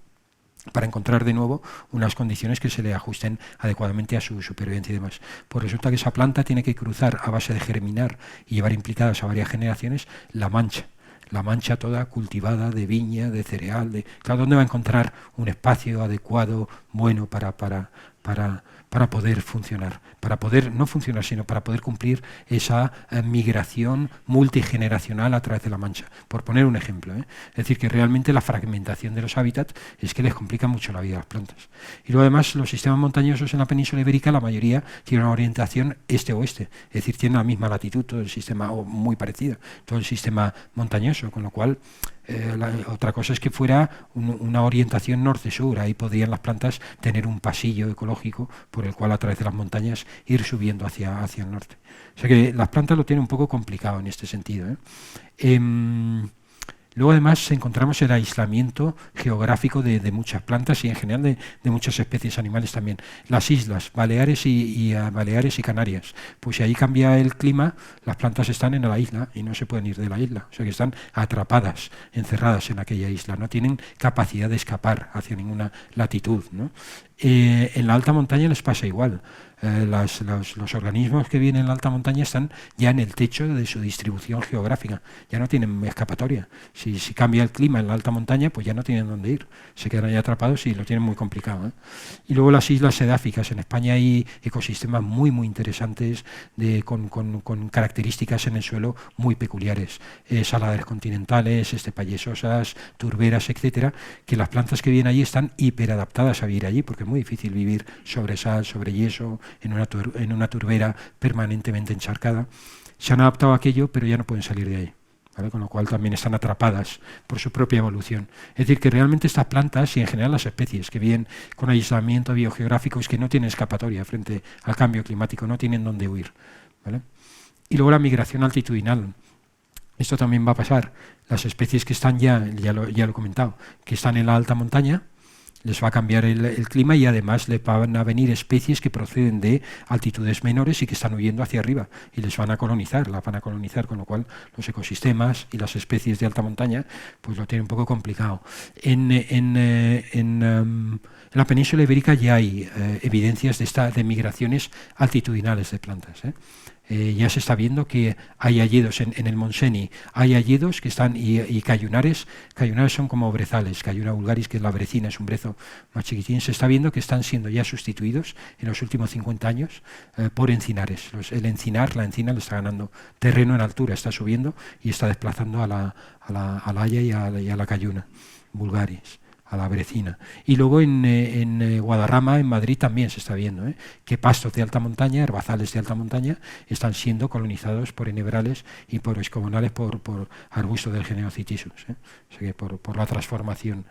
para encontrar de nuevo unas condiciones que se le ajusten adecuadamente a su supervivencia y demás. Pues resulta que esa planta tiene que cruzar, a base de germinar y llevar implicadas a varias generaciones, la Mancha toda cultivada de viña, de cereal. Claro, ¿dónde va a encontrar un espacio adecuado, bueno, para poder funcionar? Para poder, no funcionar, sino para poder cumplir esa migración multigeneracional a través de la Mancha, por poner un ejemplo. Es decir, que realmente la fragmentación de los hábitats es que les complica mucho la vida a las plantas. Y luego además los sistemas montañosos en la península ibérica, la mayoría tienen una orientación este-oeste, es decir, tienen la misma latitud, todo el sistema, o muy parecido, todo el sistema montañoso, con lo cual otra cosa es que fuera una orientación norte-sur, ahí podrían las plantas tener un pasillo ecológico por el cual a través de las montañas ir subiendo hacia el norte. O sea que las plantas lo tienen un poco complicado en este sentido. Luego además encontramos el aislamiento geográfico de muchas plantas y en general de muchas especies animales también. Las islas, Baleares y Canarias, pues si ahí cambia el clima, las plantas están en la isla y no se pueden ir de la isla, o sea que están atrapadas, encerradas en aquella isla, no tienen capacidad de escapar hacia ninguna latitud, ¿no? En la alta montaña les pasa igual. Los organismos que viven en la alta montaña están ya en el techo de su distribución geográfica, ya no tienen escapatoria. Si cambia el clima en la alta montaña, pues ya no tienen dónde ir, se quedan ahí atrapados y lo tienen muy complicado. Y luego las islas edáficas. En España hay ecosistemas muy interesantes con características en el suelo muy peculiares, saladeras continentales, estepallesosas, turberas, etcétera, que las plantas que viven allí están hiperadaptadas a vivir allí, porque es muy difícil vivir sobre sal, sobre yeso, en una turbera permanentemente encharcada. Se han adaptado a aquello, pero ya no pueden salir de ahí, ¿vale? Con lo cual también están atrapadas por su propia evolución. Es decir, que realmente estas plantas y en general las especies que viven con aislamiento biogeográfico es que no tienen escapatoria frente al cambio climático, no tienen dónde huir, ¿vale? Y luego la migración altitudinal. Esto también va a pasar. Las especies que están ya lo he comentado, que están en la alta montaña, les va a cambiar el clima y además le van a venir especies que proceden de altitudes menores y que están huyendo hacia arriba y las van a colonizar, con lo cual los ecosistemas y las especies de alta montaña pues lo tienen un poco complicado. En la península ibérica ya hay evidencias de migraciones altitudinales de plantas. Ya se está viendo que hay hayedos en el Montseny, hay hayedos que están y cayunares son como brezales, Cayuna vulgaris, que es la brecina, es un brezo más chiquitín, se está viendo que están siendo ya sustituidos en los últimos 50 años por encinares. La encina le está ganando terreno en altura, está subiendo y está desplazando a la haya y a la Cayuna vulgaris, la brecina. Y luego en Guadarrama, en Madrid, también se está viendo que pastos de alta montaña, herbazales de alta montaña, están siendo colonizados por enebrales y por escogonales, por arbustos del género Cytisus, o sea que por la transformación.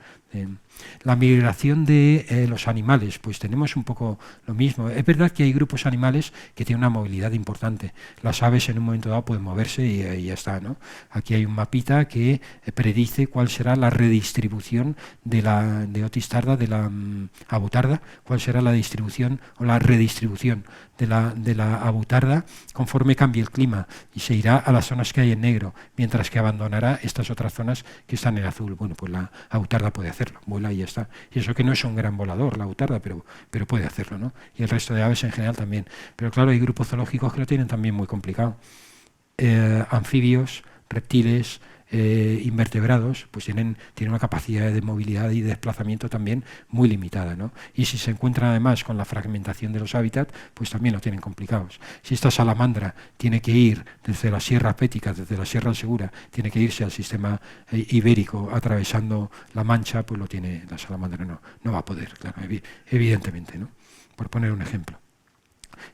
La migración de los animales, pues tenemos un poco lo mismo. Es verdad que hay grupos animales que tienen una movilidad importante. Las aves en un momento dado pueden moverse y ya está, ¿no? Aquí hay un mapita que predice cuál será la redistribución de Otis tarda, de la abutarda, cuál será la distribución o la redistribución de la abutarda conforme cambie el clima, y se irá a las zonas que hay en negro, mientras que abandonará estas otras zonas que están en azul. Bueno, pues la abutarda puede hacerlo, vuela y ya está. Y eso que no es un gran volador, la abutarda, pero puede hacerlo, ¿no? Y el resto de aves en general también. Pero claro, hay grupos zoológicos que lo tienen también muy complicado. Anfibios, reptiles, invertebrados, pues tienen una capacidad de movilidad y de desplazamiento también muy limitada, ¿no? Y si se encuentran además con la fragmentación de los hábitats, pues también lo tienen complicados. Si esta salamandra tiene que ir desde la Sierra Pética, desde la Sierra Segura, tiene que irse al sistema ibérico atravesando la Mancha, pues lo tiene la salamandra, no va a poder, claro, evidentemente, ¿no? Por poner un ejemplo.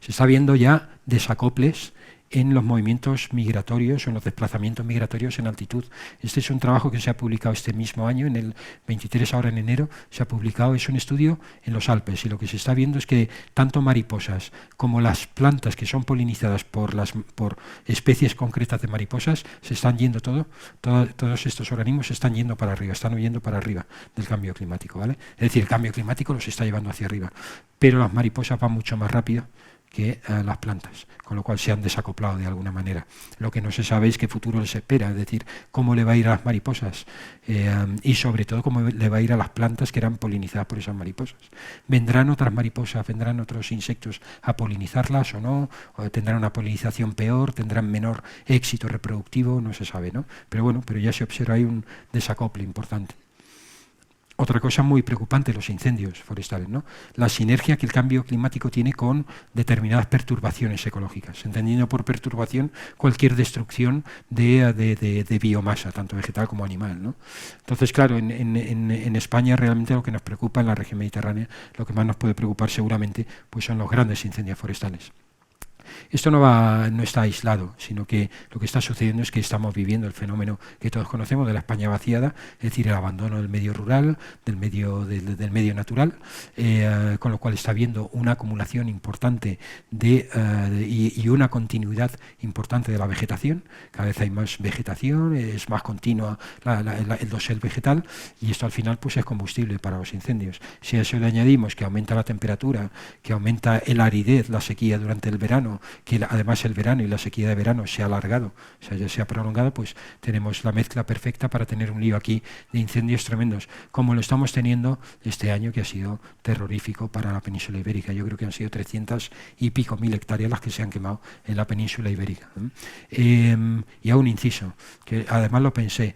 Se está viendo ya desacoples en los movimientos migratorios o en los desplazamientos migratorios en altitud. Este es un trabajo que se ha publicado este mismo año, en el 23, ahora en enero, se ha publicado, es un estudio en los Alpes, y lo que se está viendo es que tanto mariposas como las plantas que son polinizadas por especies concretas de mariposas se están yendo todos estos organismos se están yendo para arriba, están huyendo para arriba del cambio climático, ¿vale? Es decir, el cambio climático los está llevando hacia arriba, pero las mariposas van mucho más rápido que las plantas, con lo cual se han desacoplado de alguna manera. Lo que no se sabe es qué futuro les espera, es decir, cómo le va a ir a las mariposas y sobre todo cómo le va a ir a las plantas que eran polinizadas por esas mariposas. ¿Vendrán otras mariposas, vendrán otros insectos a polinizarlas o no? ¿O tendrán una polinización peor? ¿Tendrán menor éxito reproductivo? No se sabe, ¿no? Pero bueno, pero ya se observa ahí un desacople importante. Otra cosa muy preocupante, los incendios forestales, ¿no? La sinergia que el cambio climático tiene con determinadas perturbaciones ecológicas, entendiendo por perturbación cualquier destrucción de biomasa, tanto vegetal como animal, ¿no? Entonces, claro, en España realmente lo que nos preocupa, en la región mediterránea, lo que más nos puede preocupar seguramente pues son los grandes incendios forestales. Esto no está aislado, sino que lo que está sucediendo es que estamos viviendo el fenómeno que todos conocemos de la España vaciada, es decir, el abandono del medio rural, del medio natural, con lo cual está habiendo una acumulación importante y una continuidad importante de la vegetación. Cada vez hay más vegetación, es más continua el dosel vegetal, y esto al final pues es combustible para los incendios. Si a eso le añadimos que aumenta la temperatura, que aumenta la aridez, la sequía durante el verano, que además el verano y la sequía de verano se ha alargado, o sea, ya se ha prolongado, pues tenemos la mezcla perfecta para tener un lío aquí de incendios tremendos, como lo estamos teniendo este año, que ha sido terrorífico para la península ibérica. Yo creo que han sido 300 y pico mil hectáreas las que se han quemado en la península ibérica. Y a un inciso, que además lo pensé,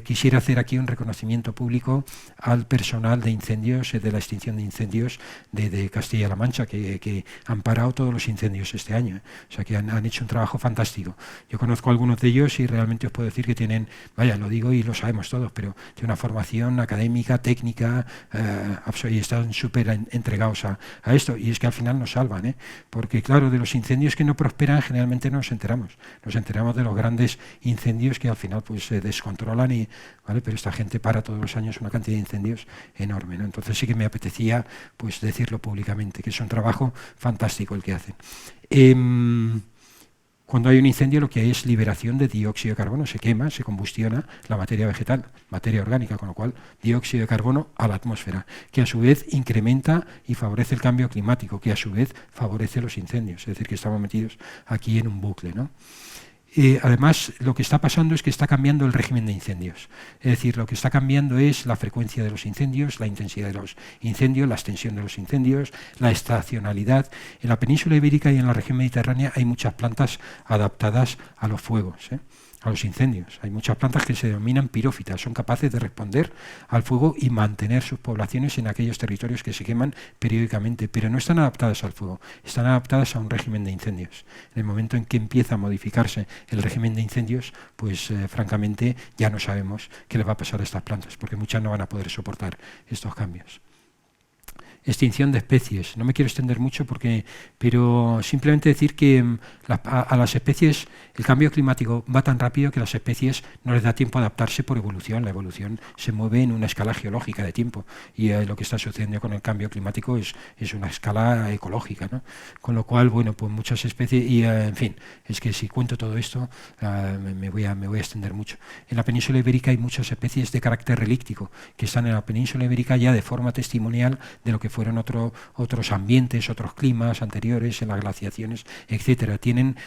quisiera hacer aquí un reconocimiento público al personal de incendios, de la extinción de incendios de Castilla-La Mancha, que han parado todos los incendios este año, o sea que han hecho un trabajo fantástico. Yo conozco a algunos de ellos y realmente os puedo decir que tienen, vaya, lo digo y lo sabemos todos, pero tienen una formación académica, técnica, y están súper entregados a esto, y es que al final nos salvan, porque claro, de los incendios que no prosperan generalmente no nos enteramos de los grandes incendios que al final pues se descontrolan, ¿vale? Pero esta gente para todos los años una cantidad de incendios enorme, ¿no? Entonces sí que me apetecía pues decirlo públicamente, que es un trabajo fantástico el que hacen. Cuando hay un incendio lo que hay es liberación de dióxido de carbono, se quema, se combustiona la materia vegetal, materia orgánica, con lo cual dióxido de carbono a la atmósfera, que a su vez incrementa y favorece el cambio climático, que a su vez favorece los incendios, es decir, que estamos metidos aquí en un bucle, ¿no? Además, lo que está pasando es que está cambiando el régimen de incendios. Es decir, lo que está cambiando es la frecuencia de los incendios, la intensidad de los incendios, la extensión de los incendios, la estacionalidad. En la península ibérica y en la región mediterránea hay muchas plantas adaptadas a los fuegos, a los incendios. Hay muchas plantas que se denominan pirófitas, son capaces de responder al fuego y mantener sus poblaciones en aquellos territorios que se queman periódicamente, pero no están adaptadas al fuego, están adaptadas a un régimen de incendios. En el momento en que empieza a modificarse el régimen de incendios, pues francamente ya no sabemos qué le va a pasar a estas plantas, porque muchas no van a poder soportar estos cambios. Extinción de especies. No me quiero extender mucho, pero simplemente decir que a las especies el cambio climático va tan rápido que a las especies no les da tiempo a adaptarse por evolución. La evolución se mueve en una escala geológica de tiempo y lo que está sucediendo con el cambio climático es una escala ecológica, ¿no? Con lo cual, bueno, pues muchas especies y, en fin, es que si cuento todo esto me voy a extender mucho. En la península ibérica hay muchas especies de carácter relíctico que están en la península ibérica ya de forma testimonial de lo que fueron otros ambientes, otros climas anteriores, en las glaciaciones, etcétera. Tienen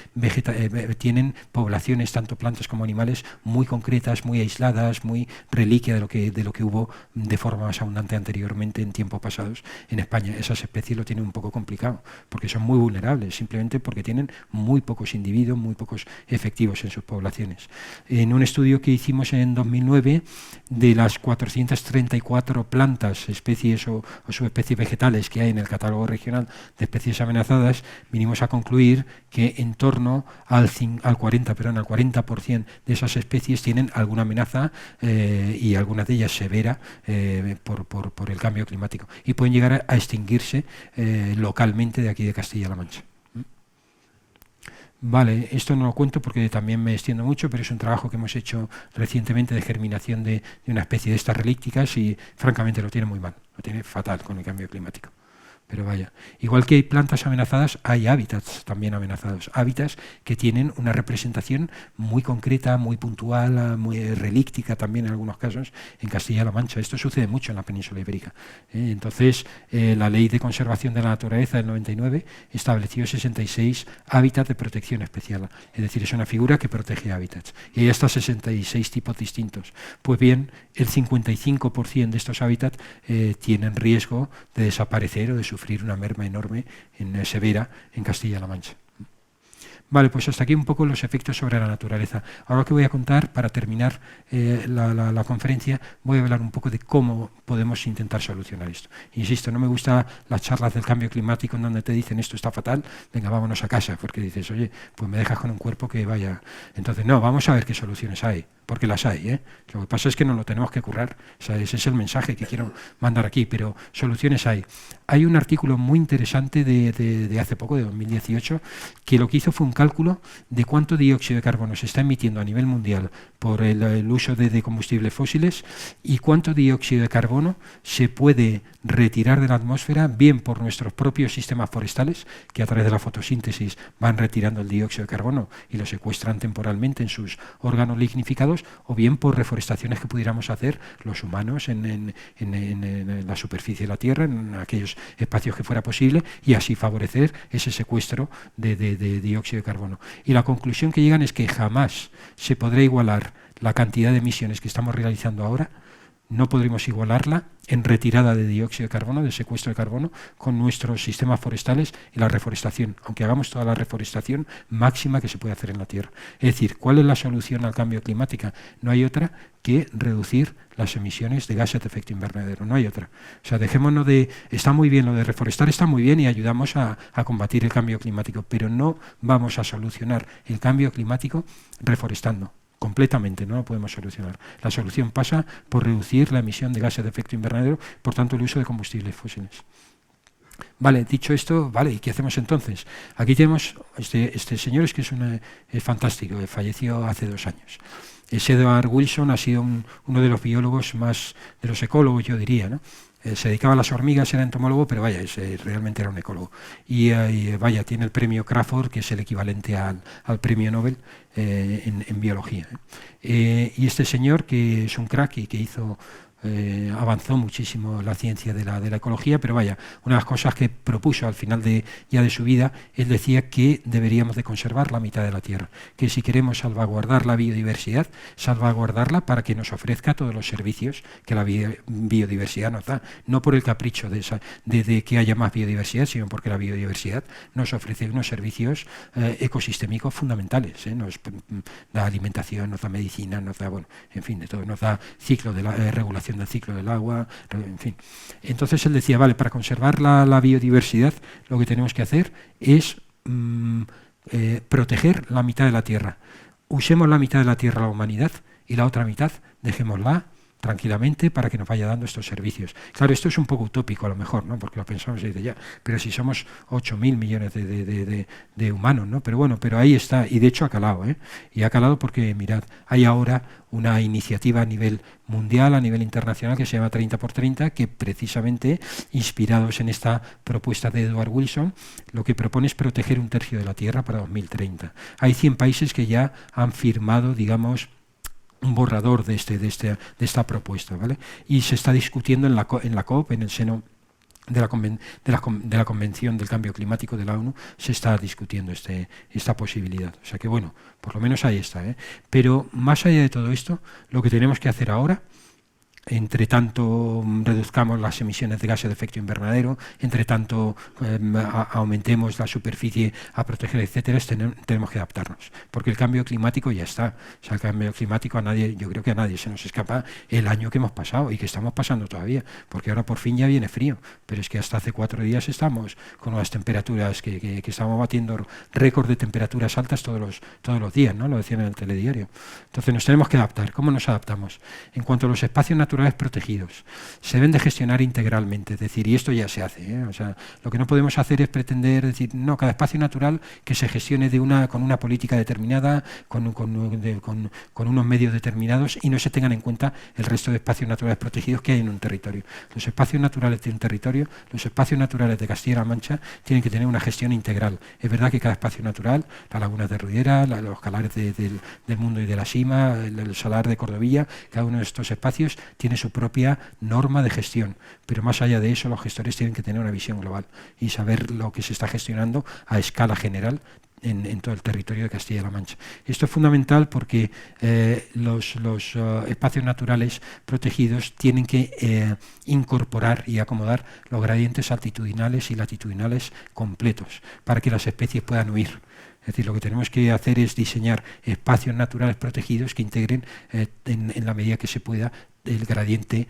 poblaciones, tanto plantas como animales, muy concretas, muy aisladas, muy reliquia de lo que hubo de forma más abundante anteriormente en tiempos pasados en España. Esas especies lo tienen un poco complicado, porque son muy vulnerables, simplemente porque tienen muy pocos individuos, muy pocos efectivos en sus poblaciones. En un estudio que hicimos en 2009, de las 434 plantas, especies o subespecies vegetales que hay en el catálogo regional de especies amenazadas, vinimos a concluir que en torno al 40% de esas especies tienen alguna amenaza y algunas de ellas severa por el cambio climático y pueden llegar a extinguirse localmente de aquí de Castilla-La Mancha. Vale, esto no lo cuento porque también me extiendo mucho, pero es un trabajo que hemos hecho recientemente de germinación de una especie de estas relícticas y francamente lo tiene muy mal, lo tiene fatal con el cambio climático. Pero vaya, igual que hay plantas amenazadas, hay hábitats también amenazados. Hábitats que tienen una representación muy concreta, muy puntual, muy relíctica también en algunos casos en Castilla-La Mancha. Esto sucede mucho en la península ibérica. Entonces, la Ley de Conservación de la Naturaleza del 99 estableció 66 hábitats de protección especial. Es decir, es una figura que protege hábitats. Y hay hasta 66 tipos distintos. Pues bien, el 55% de estos hábitats tienen riesgo de desaparecer o de sufrir una merma enorme, severa, en Castilla-La Mancha. Vale, pues hasta aquí un poco los efectos sobre la naturaleza. Ahora que voy a contar, para terminar la conferencia, voy a hablar un poco de cómo podemos intentar solucionar esto. Insisto, no me gustan las charlas del cambio climático en donde te dicen esto está fatal, venga, vámonos a casa, porque dices, oye, pues me dejas con un cuerpo que vaya. Entonces, no, vamos a ver qué soluciones hay, porque las hay, ¿eh? Lo que pasa es que nos lo tenemos que currar. O sea, ese es el mensaje que quiero mandar aquí, pero soluciones hay. Hay un artículo muy interesante de hace poco, de 2018, que lo que hizo fue un cálculo de cuánto dióxido de carbono se está emitiendo a nivel mundial por el uso de combustibles fósiles y cuánto dióxido de carbono se puede retirar de la atmósfera, bien por nuestros propios sistemas forestales, que a través de la fotosíntesis van retirando el dióxido de carbono y lo secuestran temporalmente en sus órganos lignificados, o bien por reforestaciones que pudiéramos hacer los humanos en la superficie de la Tierra, en aquellos espacios que fuera posible, y así favorecer ese secuestro de dióxido de carbono. Y la conclusión que llegan es que jamás se podrá igualar la cantidad de emisiones que estamos realizando ahora, no podremos igualarla en retirada de dióxido de carbono, de secuestro de carbono, con nuestros sistemas forestales y la reforestación, aunque hagamos toda la reforestación máxima que se puede hacer en la Tierra. Es decir, ¿cuál es la solución al cambio climático? No hay otra que reducir las emisiones de gases de efecto invernadero, no hay otra. O sea, dejémonos de... Está muy bien, lo de reforestar está muy bien y ayudamos a combatir el cambio climático, pero no vamos a solucionar el cambio climático reforestando. Completamente, no lo podemos solucionar. La solución pasa por reducir la emisión de gases de efecto invernadero, por tanto el uso de combustibles fósiles. Vale, dicho esto, vale, ¿y qué hacemos entonces? Aquí tenemos este señor, es que es fantástico, falleció hace 2 años. Edward Wilson ha sido uno de los biólogos más, de los ecólogos, yo diría, ¿no? Se dedicaba a las hormigas, era entomólogo, pero vaya, realmente era un ecólogo. Y vaya, tiene el premio Crawford, que es el equivalente al premio Nobel en biología. Y este señor, que es un crack y que hizo avanzó muchísimo la ciencia de la ecología, pero vaya, una de las cosas que propuso al final de su vida, él decía que deberíamos de conservar la mitad de la Tierra, que si queremos salvaguardar la biodiversidad, salvaguardarla para que nos ofrezca todos los servicios que la biodiversidad nos da, no por el capricho de que haya más biodiversidad, sino porque la biodiversidad nos ofrece unos servicios ecosistémicos fundamentales, nos da alimentación, nos da medicina, nos da, bueno, en fin, de todo, nos da ciclo de la regulación del ciclo del agua, en fin. Entonces él decía, vale, para conservar la biodiversidad lo que tenemos que hacer es proteger la mitad de la Tierra. Usemos la mitad de la Tierra a la humanidad y la otra mitad dejémosla tranquilamente para que nos vaya dando estos servicios. Claro, esto es un poco utópico a lo mejor, ¿no? Porque lo pensamos y dice ya, pero si somos 8.000 millones de humanos, ¿no? Pero bueno, pero ahí está, y de hecho ha calado, ¿eh? Y ha calado porque, mirad, hay ahora una iniciativa a nivel mundial, a nivel internacional, que se llama 30×30, que precisamente, inspirados en esta propuesta de Edward Wilson, lo que propone es proteger 1/3 de la Tierra para 2030. Hay 100 países que ya han firmado, digamos, un borrador de esta propuesta, ¿vale? Y se está discutiendo en la COP, en el seno de la Convención del Cambio Climático de la ONU, se está discutiendo esta posibilidad. O sea que, bueno, por lo menos ahí está, ¿eh? Pero más allá de todo esto, lo que tenemos que hacer ahora, entre tanto reduzcamos las emisiones de gases de efecto invernadero, entre tanto aumentemos la superficie a proteger, etcétera, tenemos que adaptarnos, porque el cambio climático ya está. O sea, el cambio climático yo creo que a nadie se nos escapa el año que hemos pasado y que estamos pasando todavía, porque ahora por fin ya viene frío, pero es que hasta hace 4 días estamos con unas temperaturas que estamos batiendo récord de temperaturas altas todos los días, ¿no? Lo decían en el telediario. Entonces nos tenemos que adaptar. ¿Cómo nos adaptamos? En cuanto a los espacios naturales protegidos, se deben de gestionar integralmente, es decir, y esto ya se hace, ¿eh? O sea, lo que no podemos hacer es pretender decir, no, cada espacio natural que se gestione con una política determinada, con unos medios determinados y no se tengan en cuenta el resto de espacios naturales protegidos que hay en un territorio. Los espacios naturales de un territorio, los espacios naturales de Castilla-La Mancha tienen que tener una gestión integral. Es verdad que cada espacio natural, las lagunas de Ruidera, los calares del Mundo y de la Sima, el salar de Cordovilla, cada uno de estos espacios tiene su propia norma de gestión, pero más allá de eso los gestores tienen que tener una visión global y saber lo que se está gestionando a escala general en todo el territorio de Castilla-La Mancha. Esto es fundamental porque los espacios naturales protegidos tienen que incorporar y acomodar los gradientes altitudinales y latitudinales completos para que las especies puedan huir. Es decir, lo que tenemos que hacer es diseñar espacios naturales protegidos que integren en la medida que se pueda el gradiente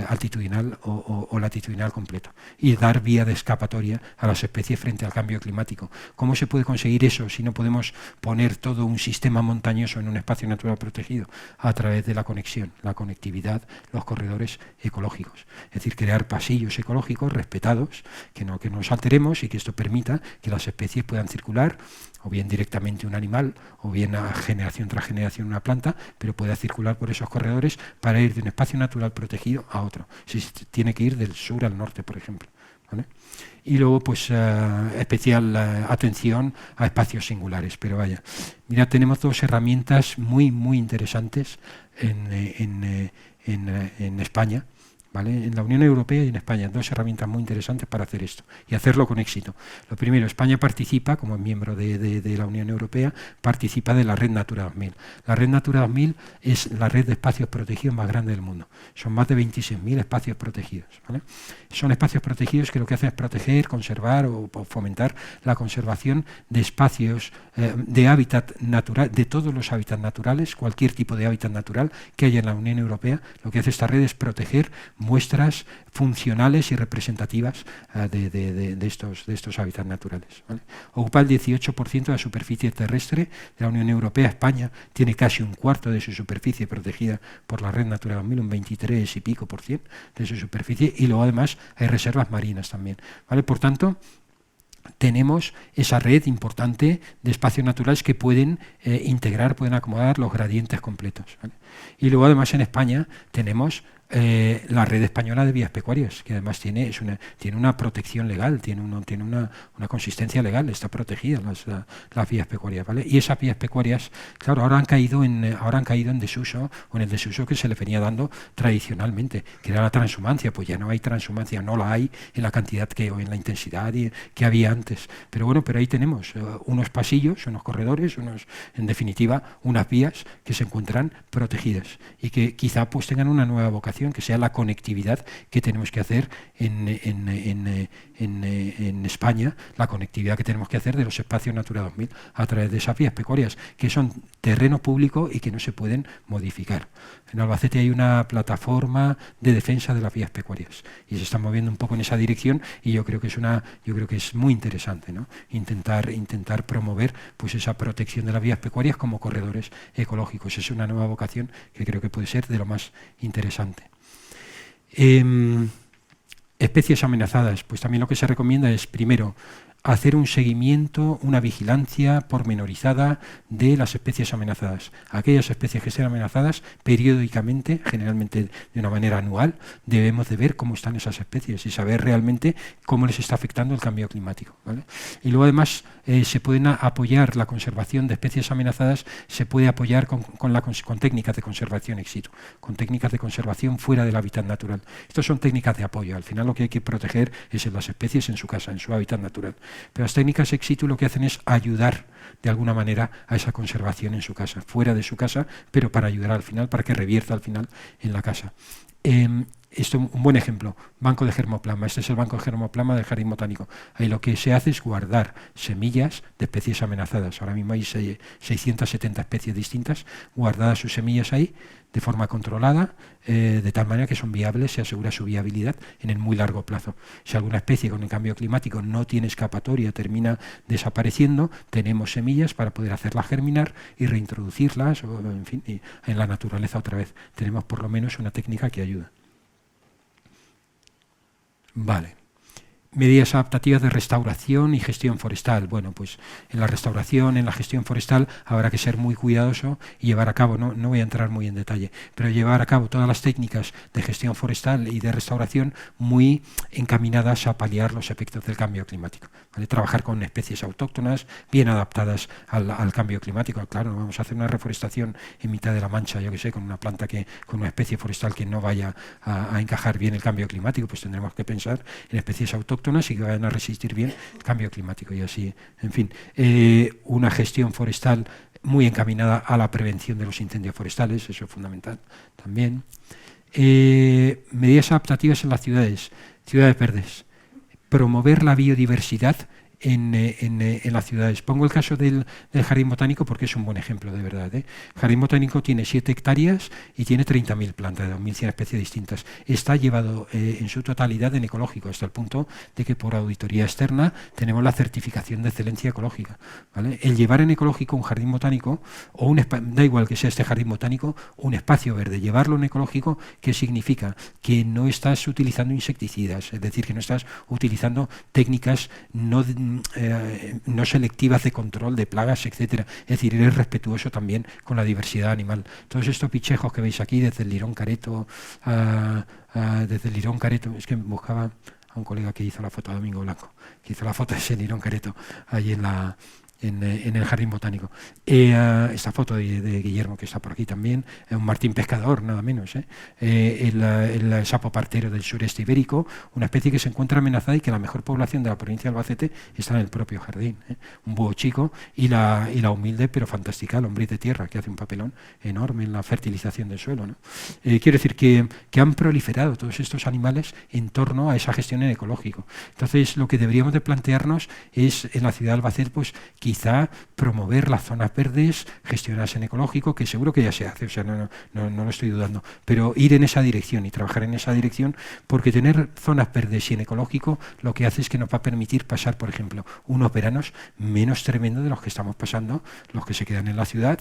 altitudinal o latitudinal completo y dar vía de escapatoria a las especies frente al cambio climático. ¿Cómo se puede conseguir eso si no podemos poner todo un sistema montañoso en un espacio natural protegido? A través de la conexión, la conectividad, los corredores ecológicos. Es decir, crear pasillos ecológicos respetados, que no nos alteremos y que esto permita que las especies puedan circular, o bien directamente un animal, o bien a generación tras generación una planta, pero pueda circular por esos corredores para ir de un espacio natural protegido a otro. Si tiene que ir del sur al norte, por ejemplo, ¿vale? Y luego, pues, especial atención a espacios singulares. Pero vaya, mira, tenemos 2 herramientas muy, muy interesantes en España, ¿vale? En la Unión Europea y en España, 2 herramientas muy interesantes para hacer esto y hacerlo con éxito. Lo primero, España participa, como miembro de la Unión Europea, participa de la Red Natura 2000. La Red Natura 2000 es la red de espacios protegidos más grande del mundo. Son más de 26.000 espacios protegidos, ¿vale? Son espacios protegidos que lo que hacen es proteger, conservar o fomentar la conservación de espacios de hábitat natural, de todos los hábitats naturales, cualquier tipo de hábitat natural que haya en la Unión Europea. Lo que hace esta red es proteger muestras funcionales y representativas de estos hábitats naturales, ¿vale? Ocupa el 18% de la superficie terrestre de la Unión Europea. España tiene casi 1/4 de su superficie protegida por la Red Natura 2000, un 23 y pico % de su superficie, y luego además hay reservas marinas también, ¿vale? Por tanto, tenemos esa red importante de espacios naturales que pueden integrar, pueden acomodar los gradientes completos, ¿vale? Y luego además en España tenemos la red española de vías pecuarias, que además tiene una protección legal, tiene una consistencia legal, está protegida las vías pecuarias, ¿vale? Y esas vías pecuarias, claro, ahora han caído en desuso, o en el desuso que se les venía dando tradicionalmente, que era la transhumancia. Pues ya no hay transhumancia, no la hay en la cantidad o en la intensidad que había antes. Pero bueno, pero ahí tenemos unos pasillos, unos corredores, en definitiva, unas vías que se encuentran protegidas y que quizá pues tengan una nueva vocación, que sea la conectividad que tenemos que hacer en España, la conectividad que tenemos que hacer de los espacios Natura 2000 a través de esas vías pecuarias, que son terreno público y que no se pueden modificar. En Albacete hay una plataforma de defensa de las vías pecuarias y se está moviendo un poco en esa dirección, y yo creo que es muy interesante, ¿no? Intentar promover pues esa protección de las vías pecuarias como corredores ecológicos. Es una nueva vocación que creo que puede ser de lo más interesante. Especies amenazadas, pues también lo que se recomienda es, primero, hacer un seguimiento, una vigilancia pormenorizada de las especies amenazadas. Aquellas especies que estén amenazadas, periódicamente, generalmente de una manera anual, debemos de ver cómo están esas especies y saber realmente cómo les está afectando el cambio climático, ¿vale? Y luego además se pueden apoyar la conservación de especies amenazadas, se puede apoyar con técnicas de conservación ex situ, con técnicas de conservación fuera del hábitat natural. Estas son técnicas de apoyo. Al final lo que hay que proteger es las especies en su casa, en su hábitat natural. Pero las técnicas ex situ lo que hacen es ayudar de alguna manera a esa conservación en su casa, fuera de su casa, pero para ayudar al final, para que revierta al final en la casa. Esto es un buen ejemplo, banco de germoplasma. Este es el banco de germoplasma del Jardín Botánico. Ahí lo que se hace es guardar semillas de especies amenazadas. Ahora mismo hay 670 especies distintas, guardadas sus semillas ahí de forma controlada, de tal manera que son viables, se asegura su viabilidad en el muy largo plazo. Si alguna especie con el cambio climático no tiene escapatoria, termina desapareciendo, tenemos semillas para poder hacerlas germinar y reintroducirlas, o, en fin, en la naturaleza otra vez. Tenemos por lo menos una técnica que ayuda. Vale. Medidas adaptativas de restauración y gestión forestal. Bueno, pues en la restauración, en la gestión forestal, habrá que ser muy cuidadoso y llevar a cabo, no voy a entrar muy en detalle, pero llevar a cabo todas las técnicas de gestión forestal y de restauración muy encaminadas a paliar los efectos del cambio climático, ¿vale? Trabajar con especies autóctonas bien adaptadas al cambio climático. Claro, no vamos a hacer una reforestación en mitad de la Mancha, yo que sé, con una con una especie forestal que no vaya a encajar bien el cambio climático. Pues tendremos que pensar en especies autóctonas y que vayan a resistir bien el cambio climático y así, en fin, una gestión forestal muy encaminada a la prevención de los incendios forestales, eso es fundamental también. Medidas adaptativas en las ciudades verdes, promover la biodiversidad en las ciudades. Pongo el caso del Jardín Botánico porque es un buen ejemplo, de verdad, ¿eh? El Jardín Botánico tiene 7 hectáreas y tiene 30.000 plantas de 2.100 especies distintas. Está llevado en su totalidad en ecológico, hasta el punto de que por auditoría externa tenemos la certificación de excelencia ecológica, ¿vale? El llevar en ecológico un jardín botánico, o da igual que sea este jardín botánico, un espacio verde, llevarlo en ecológico, ¿qué significa? Que no estás utilizando insecticidas, es decir, que no estás utilizando técnicas no selectivas de control de plagas, etcétera. Es decir, eres respetuoso también con la diversidad animal. Todos estos pichejos que veis aquí, desde el Lirón Careto, es que buscaba a un colega que hizo la foto, Domingo Blanco, que hizo la foto de ese Lirón Careto allí en el Jardín Botánico. Esta foto de Guillermo, que está por aquí también, un martín pescador, nada menos, el sapo partero del sureste ibérico, una especie que se encuentra amenazada y que la mejor población de la provincia de Albacete está en el propio jardín, un búho chico, y la humilde pero fantástica lombriz de tierra, que hace un papelón enorme en la fertilización del suelo, ¿no? Quiero decir que han proliferado todos estos animales en torno a esa gestión en ecológico. Entonces, lo que deberíamos de plantearnos es, en la ciudad de Albacete, pues quizá promover las zonas verdes gestionadas en ecológico, que seguro que ya se hace, o sea, no lo estoy dudando, pero ir en esa dirección y trabajar en esa dirección, porque tener zonas verdes y en ecológico lo que hace es que nos va a permitir pasar, por ejemplo, unos veranos menos tremendos de los que estamos pasando, los que se quedan en la ciudad,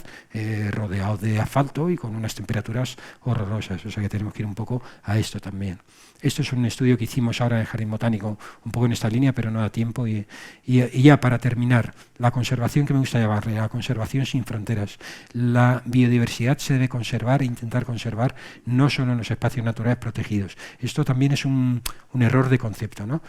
rodeados de asfalto y con unas temperaturas horrorosas. O sea que tenemos que ir un poco a esto también. Esto es un estudio que hicimos ahora en el Jardín Botánico, un poco en esta línea, pero no da tiempo. Y ya para terminar, la conservación, que me gusta llamarle, la conservación sin fronteras. La biodiversidad se debe conservar e intentar conservar no solo en los espacios naturales protegidos. Esto también es un error de concepto, ¿no?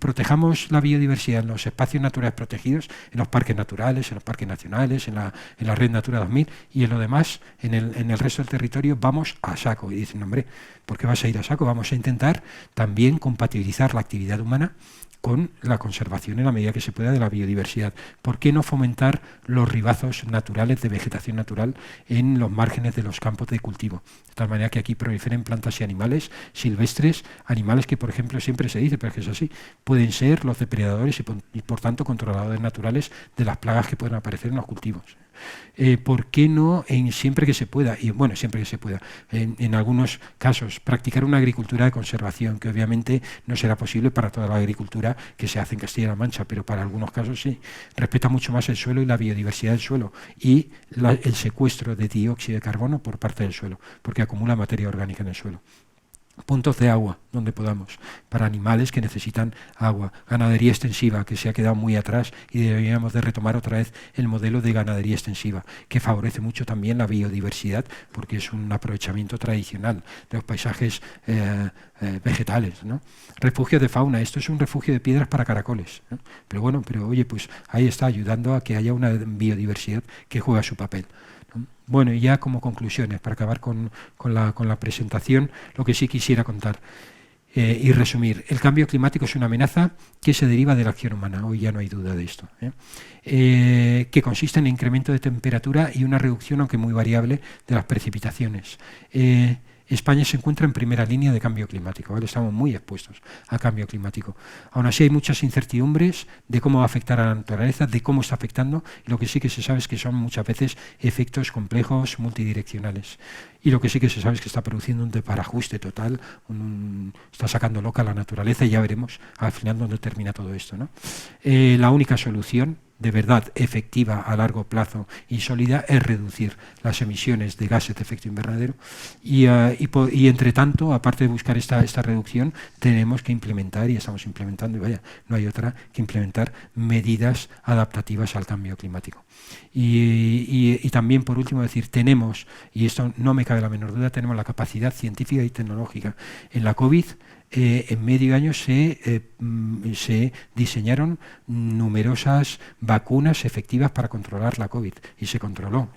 Protejamos la biodiversidad en los espacios naturales protegidos, en los parques naturales, en los parques nacionales, en la Red Natura 2000, y en lo demás, en el resto del territorio, vamos a saco. Y dicen, hombre, ¿por qué vas a ir a saco? Vamos a intentar también compatibilizar la actividad humana con la conservación en la medida que se pueda de la biodiversidad. ¿Por qué no fomentar los ribazos naturales de vegetación natural en los márgenes de los campos de cultivo? De tal manera que aquí proliferen plantas y animales silvestres, animales que, por ejemplo, siempre se dice, pero es que es así, pueden ser los depredadores y por tanto, controladores naturales de las plagas que pueden aparecer en los cultivos. ¿Por qué no siempre que se pueda? Y bueno, siempre que se pueda. En algunos casos, practicar una agricultura de conservación, que obviamente no será posible para toda la agricultura que se hace en Castilla-La Mancha, pero para algunos casos sí. Respeta mucho más el suelo y la biodiversidad del suelo y el secuestro de dióxido de carbono por parte del suelo, porque acumula materia orgánica en el suelo. Puntos de agua, donde podamos, para animales que necesitan agua. Ganadería extensiva, que se ha quedado muy atrás y deberíamos de retomar otra vez el modelo de ganadería extensiva, que favorece mucho también la biodiversidad, porque es un aprovechamiento tradicional de los paisajes vegetales, ¿no? Refugio de fauna, esto es un refugio de piedras para caracoles, ¿no? Pero bueno, oye, pues ahí está ayudando a que haya una biodiversidad que juega su papel. Bueno, y ya como conclusiones, para acabar con la presentación, lo que sí quisiera contar y resumir. El cambio climático es una amenaza que se deriva de la acción humana, hoy ya no hay duda de esto, que consiste en el incremento de temperatura y una reducción, aunque muy variable, de las precipitaciones. España se encuentra en primera línea de cambio climático, ¿vale? Estamos muy expuestos al cambio climático. Aún así hay muchas incertidumbres de cómo va a afectar a la naturaleza, de cómo está afectando, y lo que sí que se sabe es que son muchas veces efectos complejos, multidireccionales. Y lo que sí que se sabe es que está produciendo un desbarajuste total, está sacando loca a la naturaleza, y ya veremos al final dónde termina todo esto, ¿no? La única solución de verdad efectiva a largo plazo y sólida es reducir las emisiones de gases de efecto invernadero y entre tanto, aparte de buscar esta reducción, tenemos que implementar, y estamos implementando, y vaya, no hay otra que implementar medidas adaptativas al cambio climático. Y también, por último, decir, tenemos, y esto no me cabe la menor duda, tenemos la capacidad científica y tecnológica. En la COVID, en medio año se diseñaron numerosas vacunas efectivas para controlar la COVID, y se ha controlado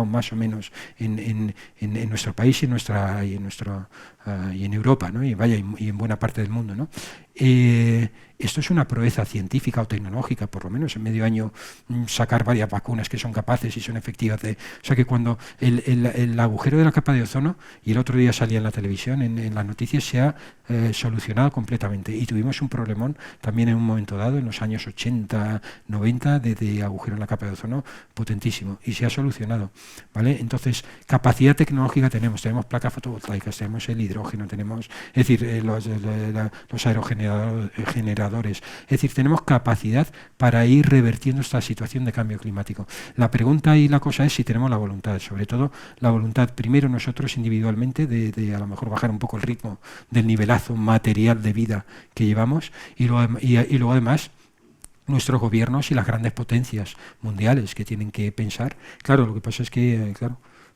más o menos en nuestro país y en Europa, ¿no? y en buena parte del mundo, ¿no? Esto es una proeza científica o tecnológica, por lo menos en medio año sacar varias vacunas que son capaces y son efectivas. O sea que cuando el agujero de la capa de ozono, y el otro día salía en la televisión, en las noticias, se ha solucionado completamente, y tuvimos un problemón también en un momento dado, en los años 80, 90, de agujero en la capa de ozono potentísimo, y se ha solucionado, ¿vale? Entonces, capacidad tecnológica tenemos placas fotovoltaicas, tenemos el hidrógeno, tenemos, es decir, los aerogeneradores, es decir, tenemos capacidad para ir revertiendo esta situación de cambio climático. La pregunta y la cosa es si tenemos la voluntad, sobre todo la voluntad, primero nosotros individualmente, de a lo mejor bajar un poco el ritmo del nivelazo material de vida que llevamos, y luego además nuestros gobiernos y las grandes potencias mundiales que tienen que pensar. Claro, lo que pasa es que,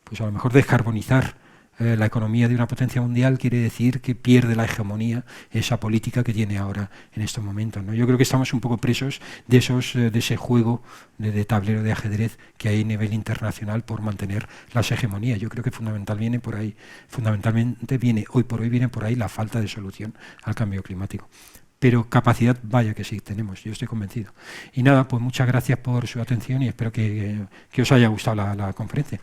pues a lo mejor descarbonizar la economía de una potencia mundial quiere decir que pierde la hegemonía esa política que tiene ahora en estos momentos, ¿no? Yo creo que estamos un poco presos de ese juego de tablero de ajedrez que hay a nivel internacional por mantener las hegemonías. Yo creo que fundamentalmente viene hoy por hoy la falta de solución al cambio climático. Pero capacidad, vaya que sí, tenemos, yo estoy convencido. Y nada, pues muchas gracias por su atención, y espero que os haya gustado la conferencia.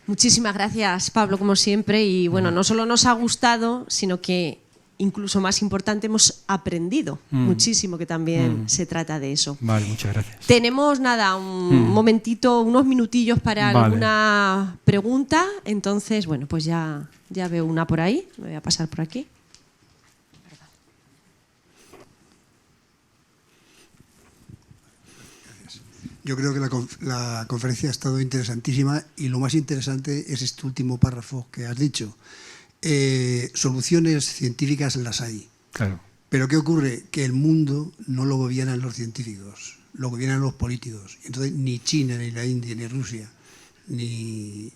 Muchísimas gracias, Pablo, como siempre. Y bueno, no solo nos ha gustado, sino que incluso más importante, hemos aprendido muchísimo, que también se trata de eso. Vale, muchas gracias. Tenemos nada, un momentito, unos minutillos para alguna pregunta. Entonces, bueno, pues ya veo una por ahí. Me voy a pasar por aquí. Yo creo que la conferencia ha estado interesantísima y lo más interesante es este último párrafo que has dicho. Soluciones científicas las hay. Claro. Pero ¿qué ocurre? Que el mundo no lo gobiernan los científicos, lo gobiernan los políticos. Entonces ni China, ni la India, ni Rusia, ni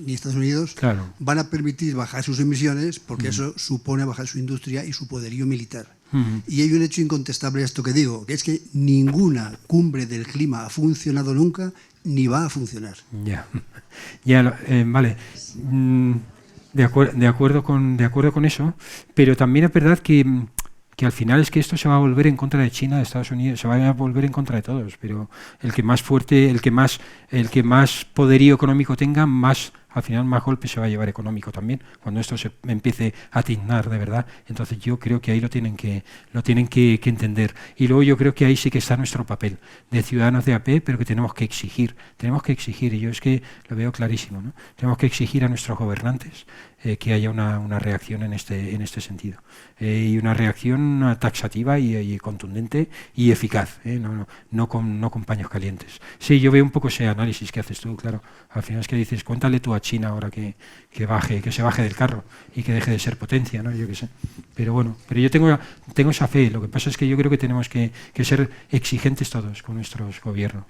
Estados Unidos claro. van a permitir bajar sus emisiones porque eso supone bajar su industria y su poderío militar. Y hay un hecho incontestable a esto que digo, que es que ninguna cumbre del clima ha funcionado nunca ni va a funcionar. Vale. De acuerdo con eso, pero también es verdad que al final es que esto se va a volver en contra de China, de Estados Unidos, se va a volver en contra de todos, pero el que más fuerte, el que más poderío económico tenga, al final más golpe se va a llevar económico también, cuando esto se empiece a tiznar de verdad. Entonces yo creo que ahí lo tienen que entender. Y luego yo creo que ahí sí que está nuestro papel de ciudadanos de a pie, pero que tenemos que exigir, y yo es que lo veo clarísimo, ¿no? Tenemos que exigir a nuestros gobernantes que haya una reacción en este sentido, y una reacción taxativa y contundente y eficaz, no con paños calientes. Sí, yo veo un poco ese análisis que haces tú, claro. Al final es que dices, cuéntale tú a China ahora que se baje del carro y que deje de ser potencia, ¿no? Yo qué sé. Pero bueno, yo tengo esa fe. Lo que pasa es que yo creo que tenemos que ser exigentes todos con nuestros gobiernos.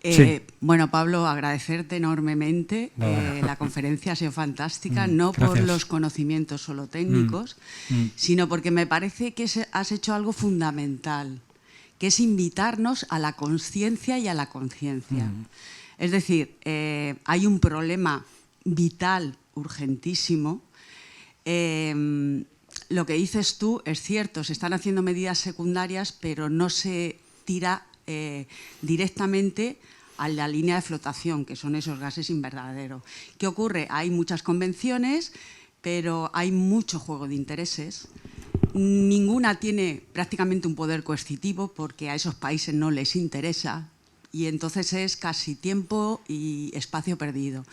Sí. Bueno, Pablo, agradecerte enormemente. La conferencia ha sido fantástica, no gracias. por los conocimientos solo técnicos, sino porque me parece que has hecho algo fundamental, que es invitarnos a la consciencia y a la conciencia. Es decir, hay un problema vital, urgentísimo. Lo que dices tú es cierto, se están haciendo medidas secundarias, pero no se tira directamente a la línea de flotación, que son esos gases invernaderos. ¿Qué ocurre? Hay muchas convenciones, pero hay mucho juego de intereses. Ninguna tiene prácticamente un poder coercitivo porque a esos países no les interesa y entonces es casi tiempo y espacio perdido.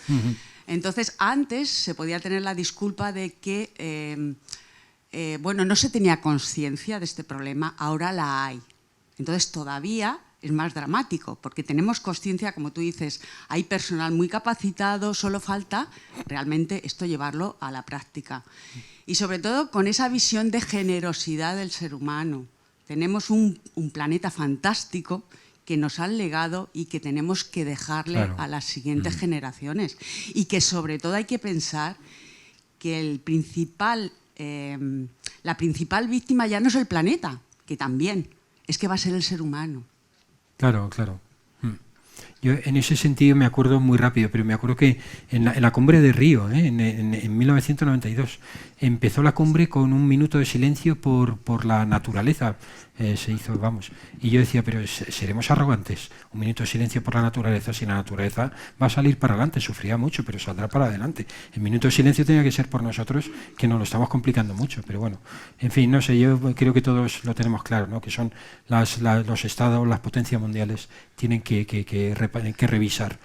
Entonces, antes se podía tener la disculpa de que no se tenía conciencia de este problema, ahora la hay. Entonces, todavía es más dramático, porque tenemos conciencia, como tú dices, hay personal muy capacitado, solo falta realmente esto llevarlo a la práctica. Y sobre todo con esa visión de generosidad del ser humano. Tenemos un planeta fantástico que nos han legado y que tenemos que dejarle a las siguientes generaciones. Y que sobre todo hay que pensar que la principal víctima ya no es el planeta, que también, es que va a ser el ser humano. Claro. Yo en ese sentido me acuerdo muy rápido, pero me acuerdo que en la cumbre de Río, en 1992, empezó la cumbre con un minuto de silencio por la naturaleza. Se hizo, y yo decía, pero seremos arrogantes, un minuto de silencio por la naturaleza, si la naturaleza va a salir para adelante, sufrirá mucho, pero saldrá para adelante. El minuto de silencio tenía que ser por nosotros, que nos lo estamos complicando mucho, pero bueno, en fin, no sé, yo creo que todos lo tenemos claro, ¿no? Que son los estados, las potencias mundiales, tienen que revisar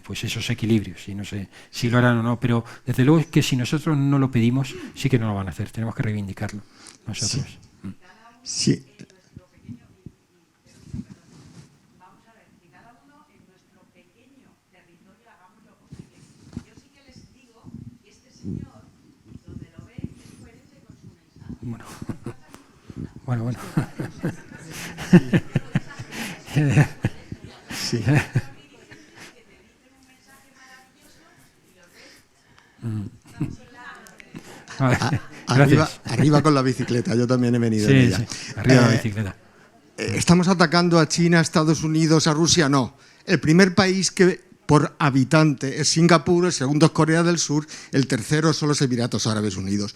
pues esos equilibrios, y no sé si lo harán o no, pero desde luego es que si nosotros no lo pedimos, sí que no lo van a hacer, tenemos que reivindicarlo nosotros. Sí. Sí. Vamos a ver, que cada uno en nuestro pequeño territorio hagamos lo posible. Yo sí que les digo que este señor, donde lo ven, es coherente con su mensaje. Bueno. Sí. Arriba con la bicicleta, yo también he venido en ella. Sí, arriba la bicicleta. ¿Estamos atacando a China, a Estados Unidos, a Rusia? No. El primer país que por habitante es Singapur, el segundo es Corea del Sur, el tercero son los Emiratos Árabes Unidos.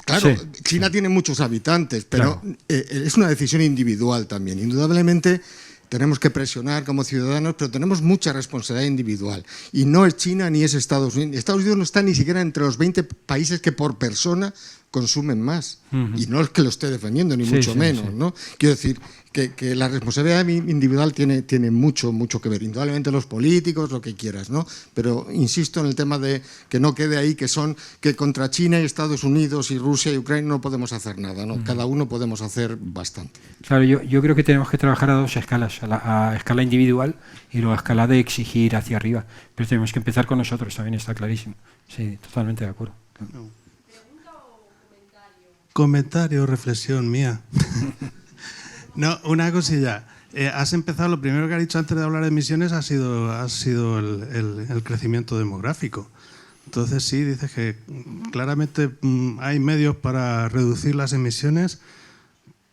Claro, China tiene muchos habitantes, pero es una decisión individual también. Indudablemente tenemos que presionar como ciudadanos, pero tenemos mucha responsabilidad individual. Y no es China ni es Estados Unidos. Estados Unidos no está ni siquiera entre los 20 países que por persona consumen más. Y no es que lo esté defendiendo, ni mucho menos, ¿no? Quiero decir que la responsabilidad individual tiene mucho que ver. Indudablemente los políticos, lo que quieras, ¿no? Pero insisto en el tema de que no quede ahí que contra China y Estados Unidos y Rusia y Ucrania no podemos hacer nada, ¿no? Cada uno podemos hacer bastante. Claro, yo creo que tenemos que trabajar a dos escalas, a escala individual y luego a escala de exigir hacia arriba. Pero tenemos que empezar con nosotros, también está clarísimo. Sí, totalmente de acuerdo. No. Comentario, reflexión mía. No, una cosilla. Has empezado, lo primero que has dicho antes de hablar de emisiones ha sido el crecimiento demográfico. Entonces sí, dices que claramente hay medios para reducir las emisiones,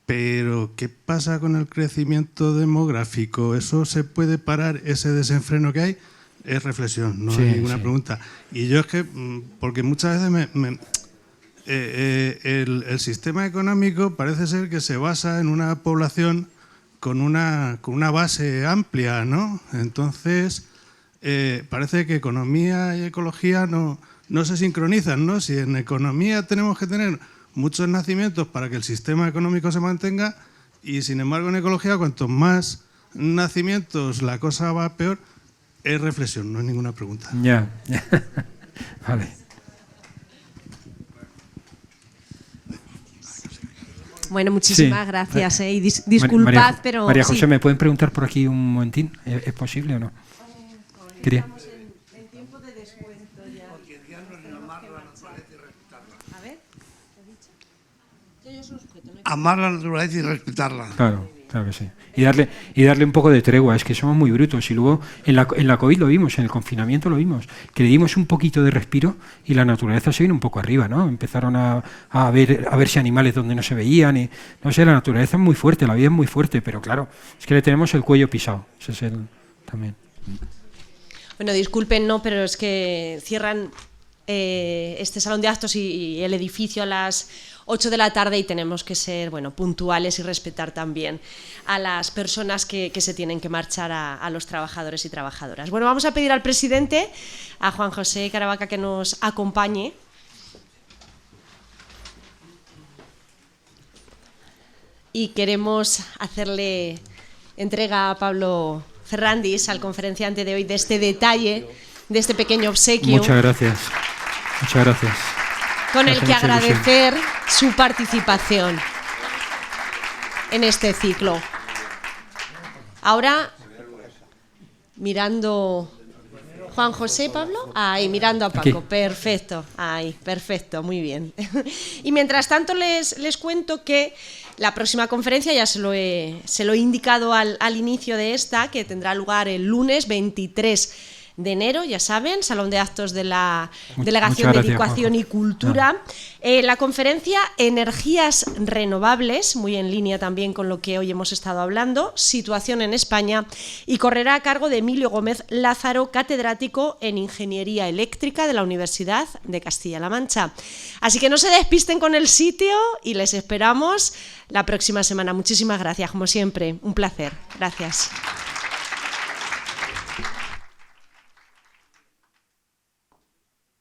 pero ¿qué pasa con el crecimiento demográfico? ¿Eso se puede parar, ese desenfreno que hay? Es reflexión, no hay ninguna pregunta. Y yo es que, porque muchas veces el sistema económico parece ser que se basa en una población con una base amplia, ¿no? Entonces, parece que economía y ecología no se sincronizan, ¿no? Si en economía tenemos que tener muchos nacimientos para que el sistema económico se mantenga, y sin embargo en ecología cuanto más nacimientos la cosa va peor. Es reflexión, no es ninguna pregunta. Ya. Vale. Bueno, muchísimas gracias. Y disculpad, pero... María José, ¿me pueden preguntar por aquí un momentín? ¿Es posible o no? Quería... En tiempo de descuento ya. Porque Dios nos amar la naturaleza y respetarla. A ver, ¿te he dicho? Yo soy un sujeto, ¿no? Amar la naturaleza y respetarla. Claro que sí. Y darle un poco de tregua, es que somos muy brutos. Y luego en la COVID lo vimos, en el confinamiento lo vimos, que le dimos un poquito de respiro y la naturaleza se vino un poco arriba, ¿no? Empezaron a verse animales donde no se veían. Y, no sé, la naturaleza es muy fuerte, la vida es muy fuerte, pero claro, es que le tenemos el cuello pisado. Ese es también. Bueno, disculpen, no, pero es que cierran este salón de actos y el edificio a las 8 de la tarde y tenemos que ser puntuales y respetar también a las personas que se tienen que marchar, a los trabajadores y trabajadoras. Bueno, vamos a pedir al presidente, a Juan José Caravaca, que nos acompañe. Y queremos hacerle entrega a Pablo Ferrandis, al conferenciante de hoy, de este detalle, de este pequeño obsequio. Muchas gracias. Con el que agradecer su participación en este ciclo. Ahora, mirando... Juan José, Pablo, ahí, mirando a Paco, aquí. Perfecto, ahí, perfecto, muy bien. Y mientras tanto les cuento que la próxima conferencia, ya se lo he indicado al inicio de esta, que tendrá lugar el lunes 23 de enero, ya saben, Salón de Actos de la Delegación de Educación y Cultura. La conferencia Energías Renovables, muy en línea también con lo que hoy hemos estado hablando, situación en España, y correrá a cargo de Emilio Gómez Lázaro, catedrático en Ingeniería Eléctrica de la Universidad de Castilla-La Mancha. Así que no se despisten con el sitio y les esperamos la próxima semana. Muchísimas gracias, como siempre, un placer. Gracias.